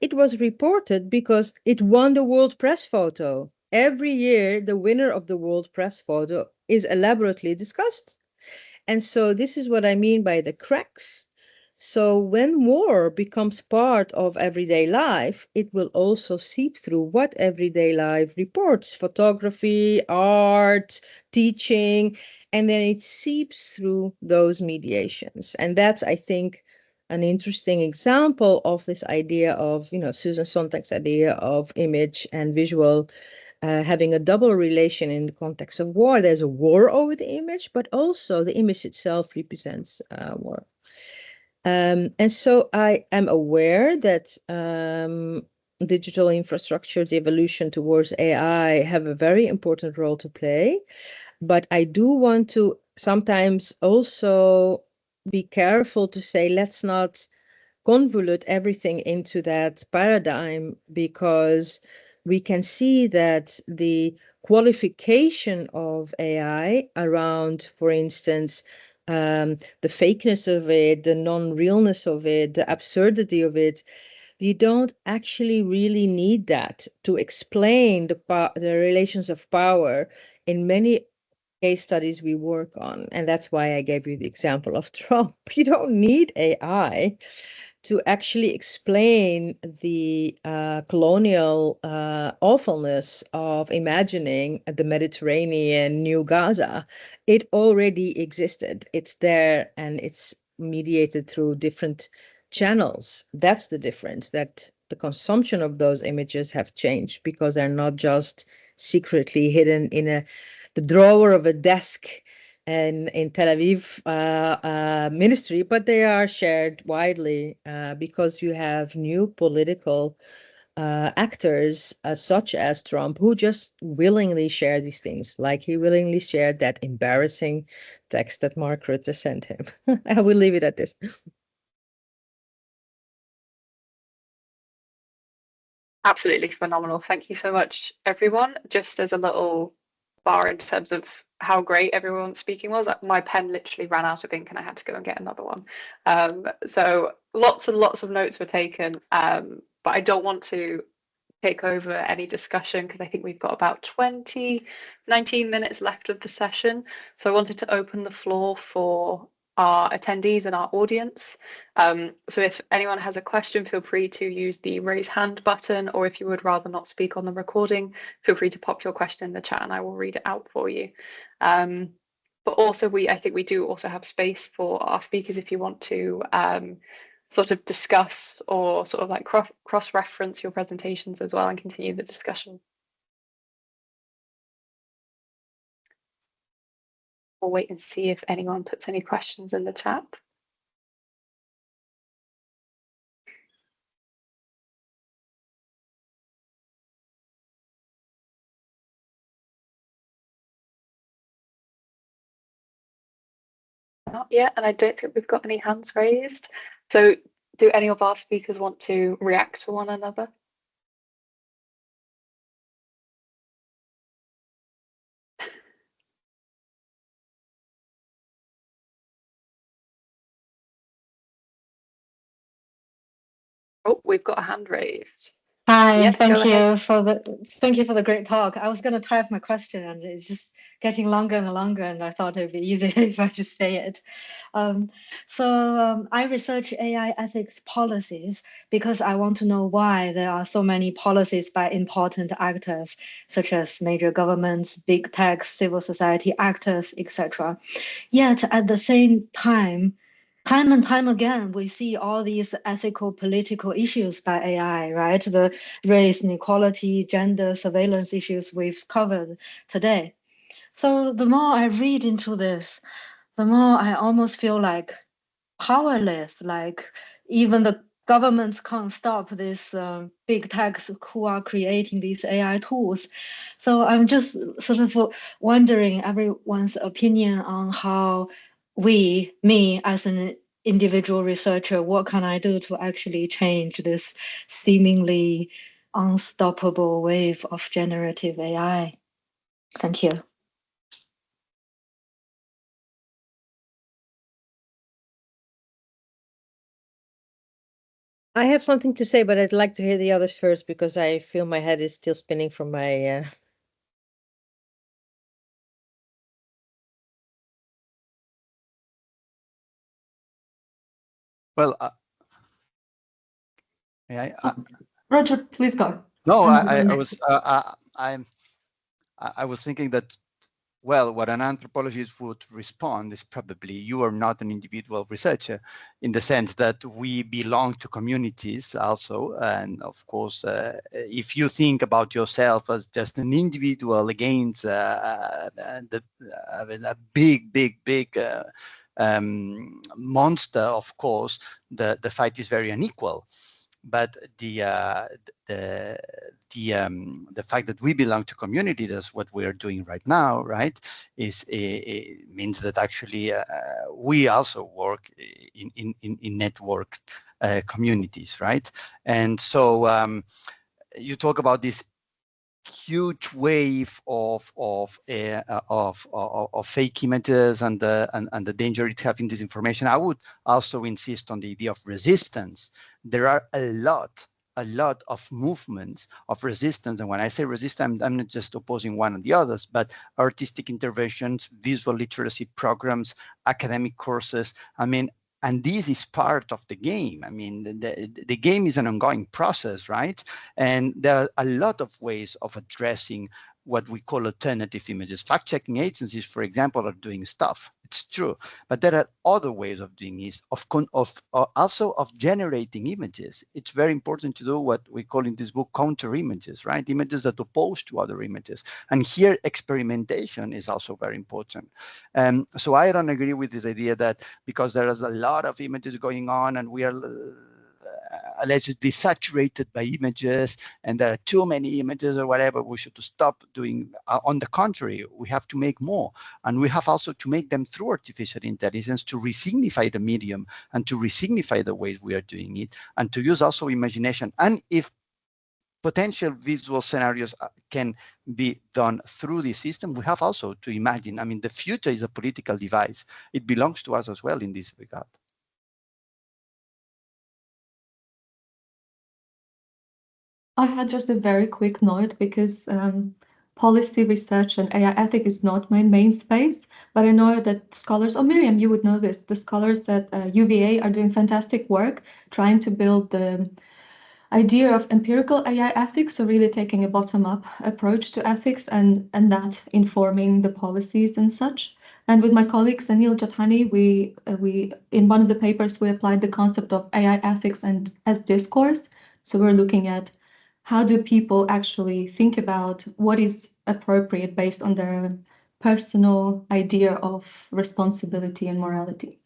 It was reported because it won the World Press Photo. Every year, the winner of the World Press Photo is elaborately discussed. And so this is what I mean by the cracks. So when war becomes part of everyday life, it will also seep through what everyday life reports: photography, art, teaching, and then it seeps through those mediations. And that's, I think, an interesting example of this idea of, Susan Sontag's idea of image and visual having a double relation in the context of war. There's a war over the image, but also the image itself represents war. And so I am aware that digital infrastructure's evolution towards AI have a very important role to play. But I do want to sometimes also be careful to say, let's not convolute everything into that paradigm, because we can see that the qualification of AI around, for instance, the fakeness of it, the non-realness of it, the absurdity of it, you don't actually really need that to explain the relations of power in many case studies we work on. And that's why I gave you the example of Trump. You don't need AI to actually explain the colonial awfulness of imagining the Mediterranean New Gaza. It already existed. It's there, and it's mediated through different channels. That's the difference, that the consumption of those images have changed because they're not just secretly hidden in the drawer of a desk and in Tel Aviv ministry, but they are shared widely because you have new political actors such as Trump, who just willingly share these things, like he willingly shared that embarrassing text that Mark Rutte sent him. I will leave it at this. Absolutely phenomenal. Thank you so much, everyone. Just as a little bar in terms of how great everyone's speaking was, my pen literally ran out of ink and I had to go and get another one. So lots and lots of notes were taken, but I don't want to take over any discussion because I think we've got about 19 minutes left of the session. So I wanted to open the floor for our attendees and our audience. So if anyone has a question, feel free to use the raise hand button, or if you would rather not speak on the recording, feel free to pop your question in the chat and I will read it out for you. But also I think we do also have space for our speakers if you want to sort of discuss or sort of like cross-reference your presentations as well and continue the discussion. We'll wait and see if anyone puts any questions in the chat. Not yet, and I don't think we've got any hands raised. So do any of our speakers want to react to one another? Oh, we've got a hand raised. Hi, Yes, thank go you ahead. for the great talk. I was going to type my question and it's just getting longer and longer, and I thought it'd be easier if I just say it. I research AI ethics policies because I want to know why there are so many policies by important actors, such as major governments, big tech, civil society actors, etc. Yet at the same time and time again, we see all these ethical political issues by AI, right? The race inequality, gender surveillance issues we've covered today. So the more I read into this, the more I almost feel like powerless, like even the governments can't stop these big techs who are creating these AI tools. So I'm just sort of wondering everyone's opinion on how me as an individual researcher, what can I do to actually change this seemingly unstoppable wave of generative AI? Thank you. I have something to say, but I'd like to hear the others first because I feel my head is still spinning from my Well, Roger, please go. no, I was thinking that well, what an anthropologist would respond is probably you are not an individual researcher, in the sense that we belong to communities also. And of course, if you think about yourself as just an individual against a big monster, of course, the fight is very unequal. But the fact that we belong to community, that's what we are doing right now, right, is it means that actually we also work in networked communities, right? And so you talk about this huge wave of fake images and the danger it having this information. I would also insist on the idea of resistance. There are a lot of movements of resistance. And when I say resistance, I'm not just opposing one and the others, but artistic interventions, visual literacy programs, academic courses. I mean, and this is part of the game. I mean, the game is an ongoing process, right? And there are a lot of ways of addressing what we call alternative images. Fact-checking agencies, for example, are doing stuff. It's true, but there are other ways of doing this, also of generating images. It's very important to do what we call in this book counter images, right? Images that oppose to other images. And here, experimentation is also very important. So I don't agree with this idea that because there is a lot of images going on and we are allegedly saturated by images and there are too many images or whatever, we should stop doing. On the contrary, we have to make more, and we have also to make them through artificial intelligence to resignify the medium and to resignify the ways we are doing it, and to use also imagination. And if potential visual scenarios can be done through the system, we have also to imagine. I mean, the future is a political device. It belongs to us as well in this regard. I had just a very quick note because policy research and AI ethics is not my main space, but I know that scholars, Miriam, you would know this, the scholars at UVA are doing fantastic work trying to build the idea of empirical AI ethics, so really taking a bottom-up approach to ethics and that informing the policies and such. And with my colleague Sanil Jathani, we in one of the papers, we applied the concept of AI ethics and as discourse. So we're looking at how do people actually think about what is appropriate based on their personal idea of responsibility and morality.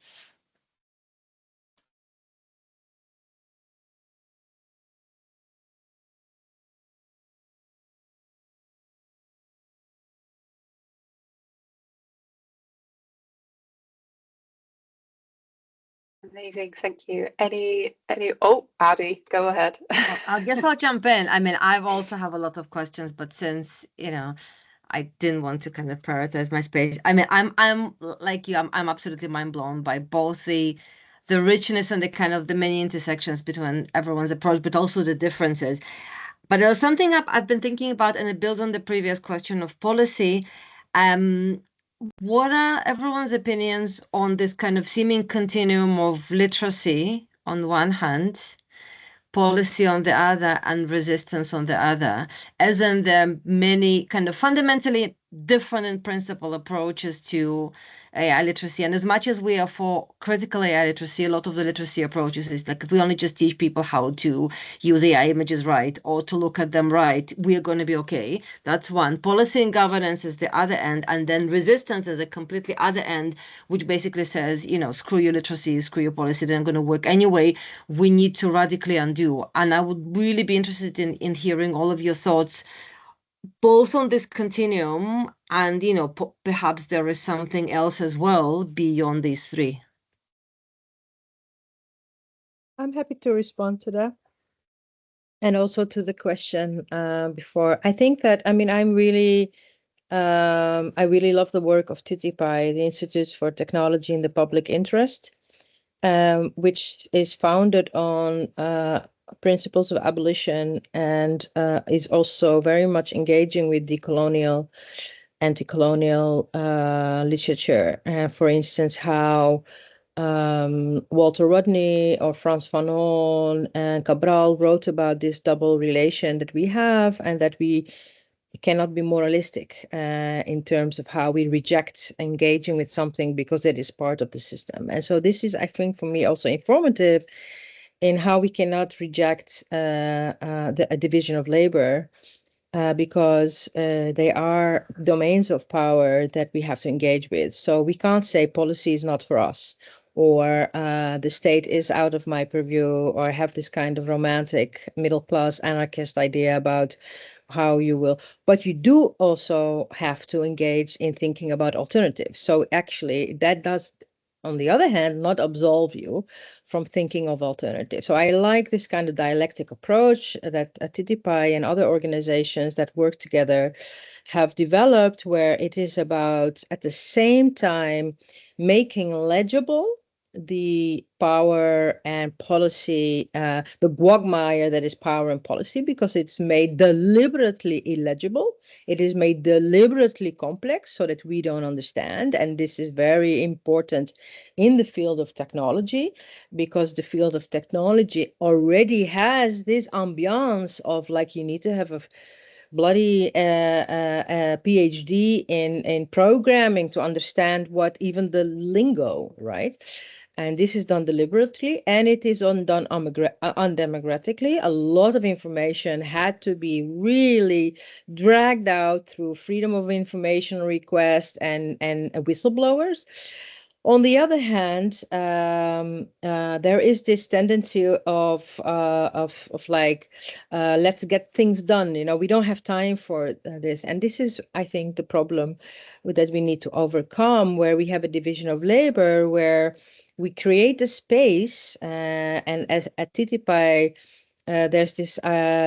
Amazing, thank you. Any? Oh, Addy, go ahead. I guess I'll jump in. I mean, I've also have a lot of questions, but since I didn't want to kind of prioritize my space. I mean, I'm like you. I'm absolutely mind blown by both the richness and the kind of the many intersections between everyone's approach, but also the differences. But there's something I've been thinking about, and it builds on the previous question of policy. What are everyone's opinions on this kind of seeming continuum of literacy on one hand, policy on the other, and resistance on the other, as in there are many kind of fundamentally different in principle approaches to AI literacy? And as much as we are for critical AI literacy, a lot of the literacy approaches is like, if we only just teach people how to use AI images right or to look at them right, we are going to be okay. That's one. Policy and governance is the other end. And then resistance is a completely other end, which basically says, screw your literacy, screw your policy, they're not going to work anyway. We need to radically undo. And I would really be interested in hearing all of your thoughts both on this continuum and, perhaps there is something else as well beyond these three. I'm happy to respond to that. And also to the question before. I think that, I really love the work of TTPI, the Institute for Technology in the Public Interest, which is founded on principles of abolition and is also very much engaging with decolonial, anti-colonial literature. For instance, how Walter Rodney or Frantz Fanon and Cabral wrote about this double relation that we have, and that we it cannot be moralistic in terms of how we reject engaging with something because it is part of the system. And so this is, I think, for me also informative in how we cannot reject a division of labor because they are domains of power that we have to engage with. So we can't say policy is not for us, or the state is out of my purview, or I have this kind of romantic middle-class anarchist idea about how you will, but you do also have to engage in thinking about alternatives. So actually that does, on the other hand, not absolve you from thinking of alternatives. So I like this kind of dialectic approach that TTIP and other organizations that work together have developed, where it is about at the same time making legible the power and policy, the quagmire that is power and policy, because it's made deliberately illegible. It is made deliberately complex so that we don't understand. And this is very important in the field of technology, because the field of technology already has this ambiance of like, you need to have a bloody PhD in programming to understand what even the lingo, right? And this is done deliberately, and it is done undemocratically. A lot of information had to be really dragged out through freedom of information requests and whistleblowers. On the other hand, there is this tendency of like, let's get things done. You know, we don't have time for this, and this is, I think, the problem that we need to overcome, where we have a division of labor, where we create a space, and as at TTIP, there's this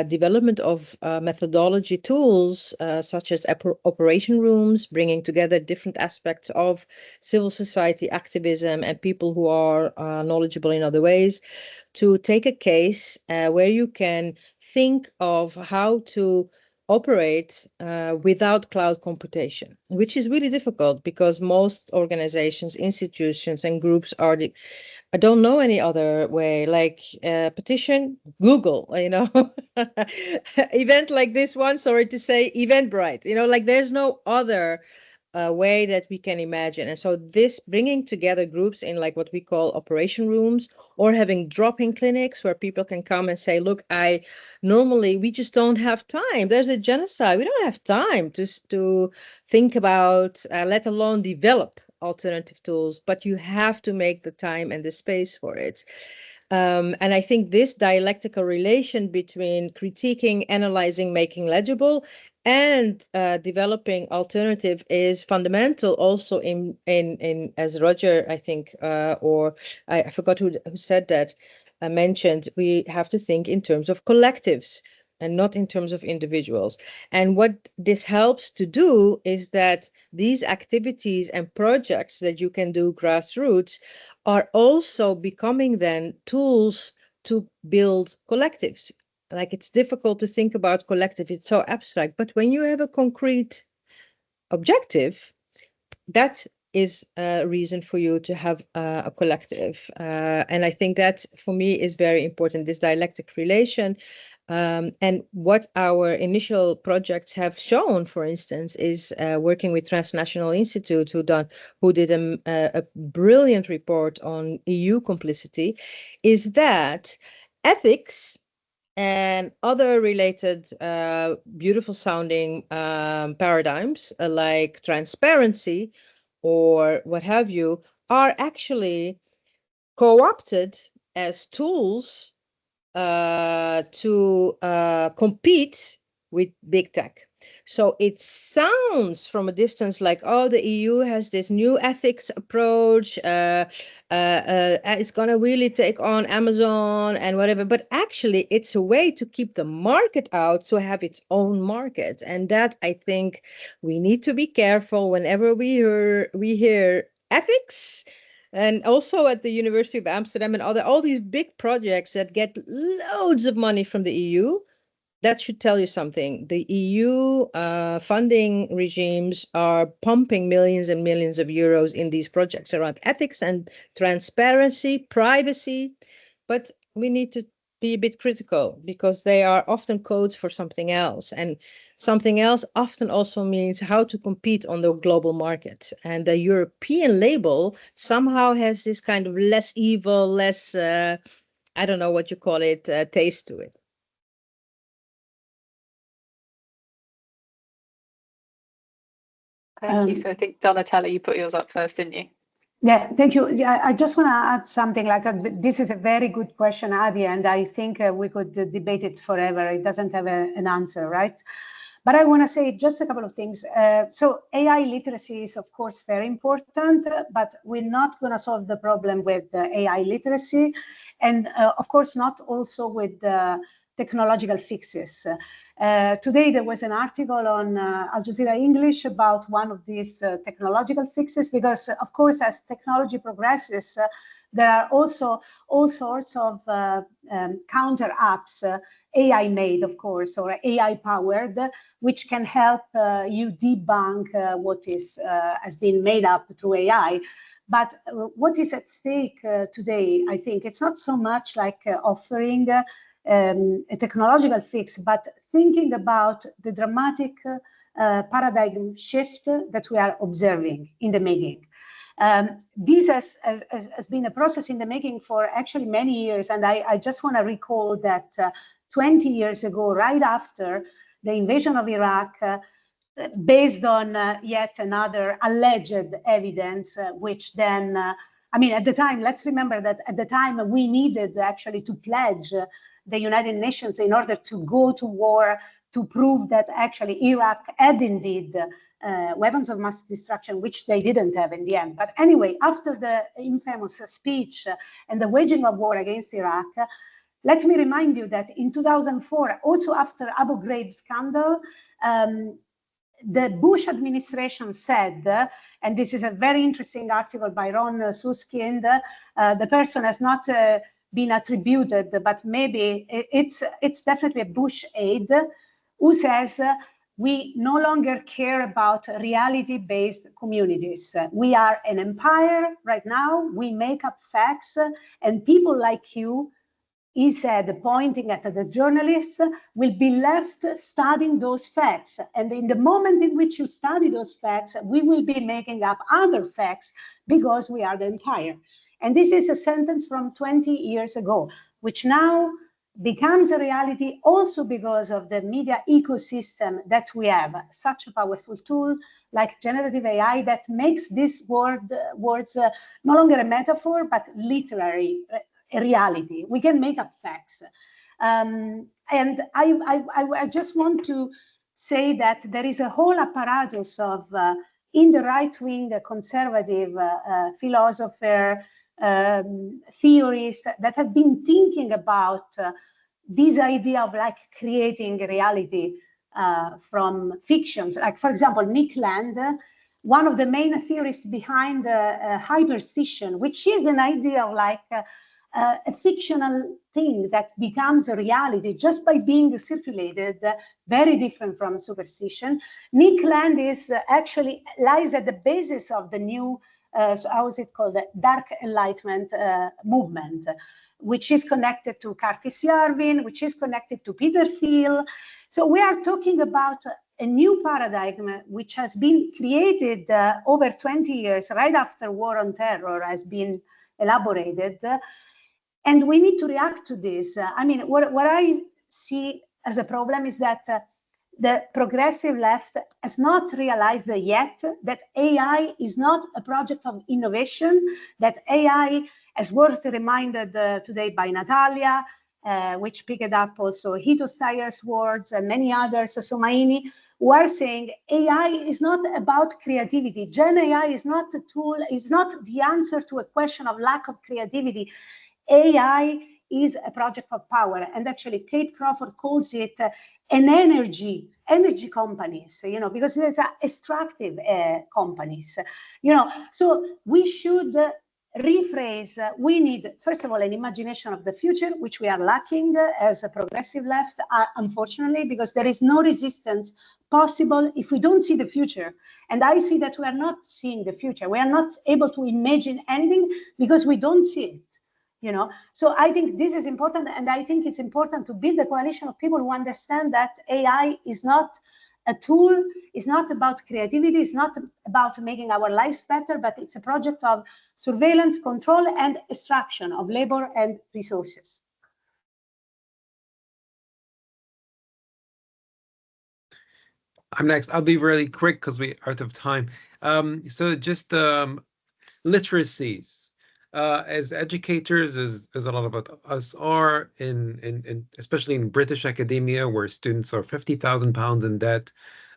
development of methodology tools such as operation rooms, bringing together different aspects of civil society activism and people who are knowledgeable in other ways, to take a case where you can think of how to operate without cloud computation, which is really difficult because most organizations, institutions, and groups I don't know any other way, like petition, Google, you know, event like this one, sorry to say, Eventbrite, you know, like there's no other way that we can imagine. And so this bringing together groups in like what we call operation rooms, or having drop-in clinics where people can come and say, look, normally we just don't have time. There's a genocide. We don't have time to think about, let alone develop alternative tools, but you have to make the time and the space for it. And I think this dialectical relation between critiquing, analyzing, making legible, and developing alternative is fundamental also in as Roger, I think, or I forgot who said that, mentioned, we have to think in terms of collectives and not in terms of individuals. And what this helps to do is that these activities and projects that you can do grassroots are also becoming then tools to build collectives. Like, it's difficult to think about collective, it's so abstract, but when you have a concrete objective, that is a reason for you to have a collective. And I think that for me is very important, this dialectic relation. And what our initial projects have shown, for instance, is working with Transnational Institute, who did a brilliant report on EU complicity, is that ethics and other related beautiful sounding paradigms like transparency or what have you are actually co-opted as tools to compete with big tech. So it sounds from a distance like, oh, the EU has this new ethics approach. It's going to really take on Amazon and whatever. But actually, it's a way to keep the market out, to have its own market. And that, I think, we need to be careful whenever we hear ethics. And also at the University of Amsterdam and all these big projects that get loads of money from the EU, that should tell you something. The EU funding regimes are pumping millions and millions of euros in these projects around ethics and transparency, privacy. But we need to be a bit critical, because they are often codes for something else, and something else often also means how to compete on the global market. And the European label somehow has this kind of less evil, less, I don't know what you call it, taste to it. Thank you. So I think, Donatella, you put yours up first, didn't you? Yeah, thank you. Yeah, I just want to add something like this is a very good question, Adi, and I think we could debate it forever. It doesn't have an answer, right? But I want to say just a couple of things. So AI literacy is, of course, very important, but we're not going to solve the problem with AI literacy, and of course, not also with technological fixes. Today, there was an article on Al Jazeera English about one of these technological fixes, because, of course, as technology progresses, there are also all sorts of counter apps, AI made, of course, or AI powered, which can help you debunk what has been made up through AI. But what is at stake today, I think, it's not so much like offering a technological fix, but thinking about the dramatic paradigm shift that we are observing in the making. This has been a process in the making for actually many years, and I just want to recall that 20 years ago, right after the invasion of Iraq, based on yet another alleged evidence, which then, I mean, at the time, let's remember that at the time we needed actually to pledge the United Nations in order to go to war to prove that actually Iraq had indeed weapons of mass destruction, which they didn't have in the end. But anyway, after the infamous speech and the waging of war against Iraq, let me remind you that in 2004, also after Abu Ghraib scandal, the Bush administration said, and this is a very interesting article by Ron Suskind, the person has not been attributed, but maybe it's definitely a Bush aide, who says, we no longer care about reality-based communities. We are an empire right now, we make up facts, and people like you, he said, pointing at the journalists, will be left studying those facts. And in the moment in which you study those facts, we will be making up other facts because we are the empire. And this is a sentence from 20 years ago, which now becomes a reality also because of the media ecosystem that we have, such a powerful tool like generative AI that makes these words no longer a metaphor, but literary, a reality. We can make up facts. And I just want to say that there is a whole apparatus of, in the right-wing conservative philosopher, theorists that have been thinking about this idea of like creating reality from fictions. Like, for example, Nick Land, one of the main theorists behind hyperstition, which is an idea of like a fictional thing that becomes a reality just by being circulated, very different from superstition. Nick Land is actually lies at the basis of the new, how is it called, the Dark Enlightenment movement, which is connected to Curtis Yarvin, which is connected to Peter Thiel. So we are talking about a new paradigm which has been created over 20 years, right after War on Terror has been elaborated. And we need to react to this. I mean, what I see as a problem is that the progressive left has not realized yet that AI is not a project of innovation, that AI, as worth reminded today by Natalia, which picked up also Hito Steyer's words and many others, Somaini, who are saying AI is not about creativity. Gen AI is not a tool, is not the answer to a question of lack of creativity. AI is a project of power, and actually Kate Crawford calls it an energy companies, you know, because there's extractive companies, you know. So we should rephrase. We need, first of all, an imagination of the future, which we are lacking as a progressive left, unfortunately, because there is no resistance possible if we don't see the future. And I see that we are not seeing the future. We are not able to imagine anything because we don't see it. So I think this is important, and I think it's important to build a coalition of people who understand that AI is not a tool, it's not about creativity, it's not about making our lives better, but it's a project of surveillance, control, and extraction of labor and resources. I'm next. I'll be really quick because we're out of time. So just literacies. As educators, as a lot of us are, especially in British academia, where students are £50,000 in debt,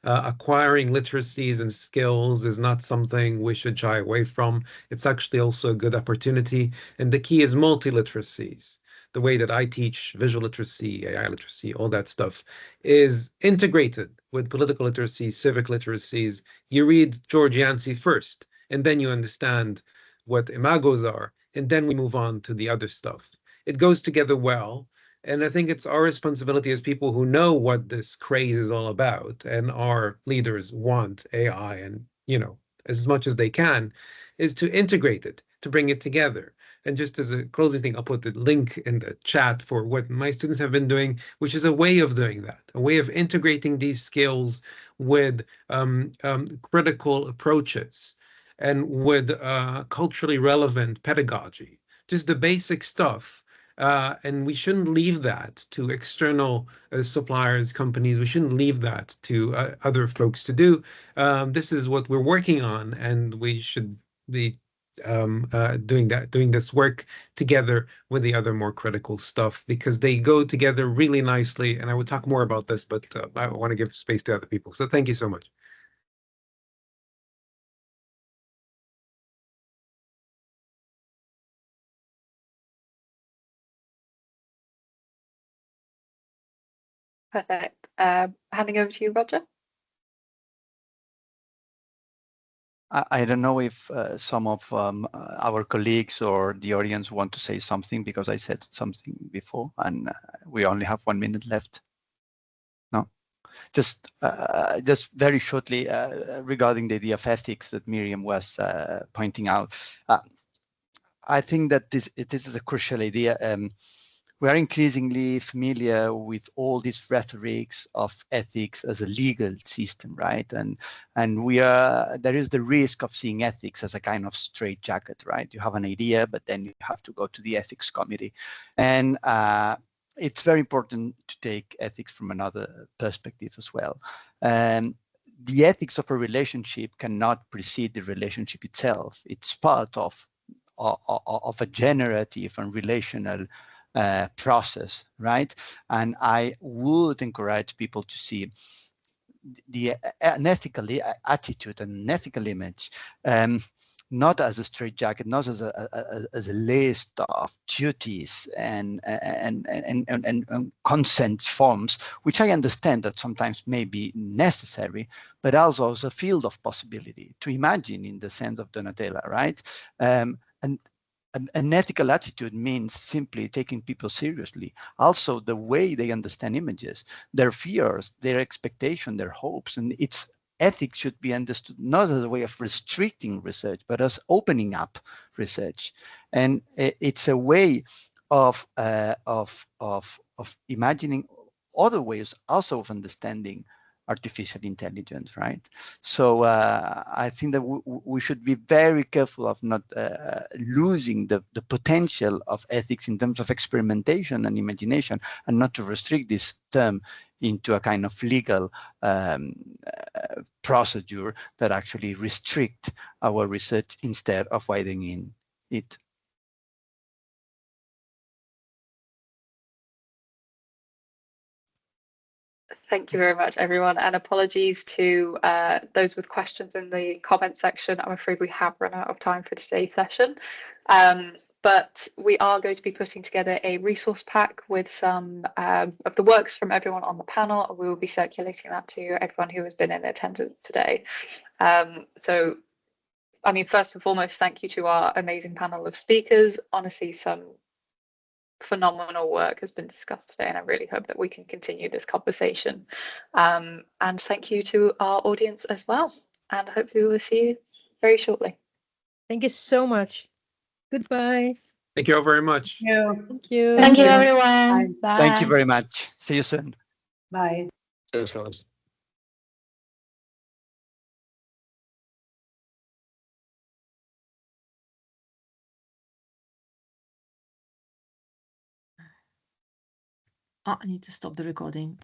acquiring literacies and skills is not something we should shy away from. It's actually also a good opportunity. And the key is multi-literacies. The way that I teach visual literacy, AI literacy, all that stuff is integrated with political literacy, civic literacies. You read George Yancey first, and then you understand what imagos are, and then we move on to the other stuff. It goes together well, and I think it's our responsibility as people who know what this craze is all about, and our leaders want AI, and as much as they can, is to integrate it, to bring it together. And just as a closing thing, I'll put the link in the chat for what my students have been doing, which is a way of doing that, a way of integrating these skills with critical approaches and with culturally relevant pedagogy, just the basic stuff. And we shouldn't leave that to external suppliers, companies. We shouldn't leave that to other folks to do. This is what we're working on, and we should be doing this work together with the other more critical stuff, because they go together really nicely. And I would talk more about this, but I want to give space to other people. So thank you so much. Perfect. Handing over to you, Roger. I don't know if some of our colleagues or the audience want to say something, because I said something before and we only have 1 minute left. No? Just very shortly regarding the idea of ethics that Miriam was pointing out. I think that this is a crucial idea. We are increasingly familiar with all these rhetorics of ethics as a legal system, right? And there is the risk of seeing ethics as a kind of straitjacket, right? You have an idea, but then you have to go to the ethics committee. And it's very important to take ethics from another perspective as well. The ethics of a relationship cannot precede the relationship itself. It's part of a generative and relational process, right? And I would encourage people to see an ethical attitude and an ethical image, not as a straitjacket, not as a list of duties and consent forms, which I understand that sometimes may be necessary, but also as a field of possibility to imagine, in the sense of Donatella, right? And an ethical attitude means simply taking people seriously. Also, the way they understand images, their fears, their expectation, their hopes, and its ethics should be understood not as a way of restricting research, but as opening up research. And it's a way of imagining other ways also of understanding artificial intelligence, right? So I think that we should be very careful of not losing the potential of ethics in terms of experimentation and imagination, and not to restrict this term into a kind of legal procedure that actually restrict our research instead of widening it. Thank you very much, everyone, and apologies to those with questions in the comment section. I'm afraid we have run out of time for today's session, but we are going to be putting together a resource pack with some of the works from everyone on the panel, and we will be circulating that to everyone who has been in attendance today. So, I mean, first and foremost, thank you to our amazing panel of speakers. Honestly, some phenomenal work has been discussed today, and I really hope that we can continue this conversation. And thank you to our audience as well, and hopefully we'll see you very shortly. Thank you so much. Goodbye. Thank you all very much. Thank you. Thank you, you. everyone. Bye. Thank you very much. See you soon. Bye. Thanks, fellas. I need to stop the recording.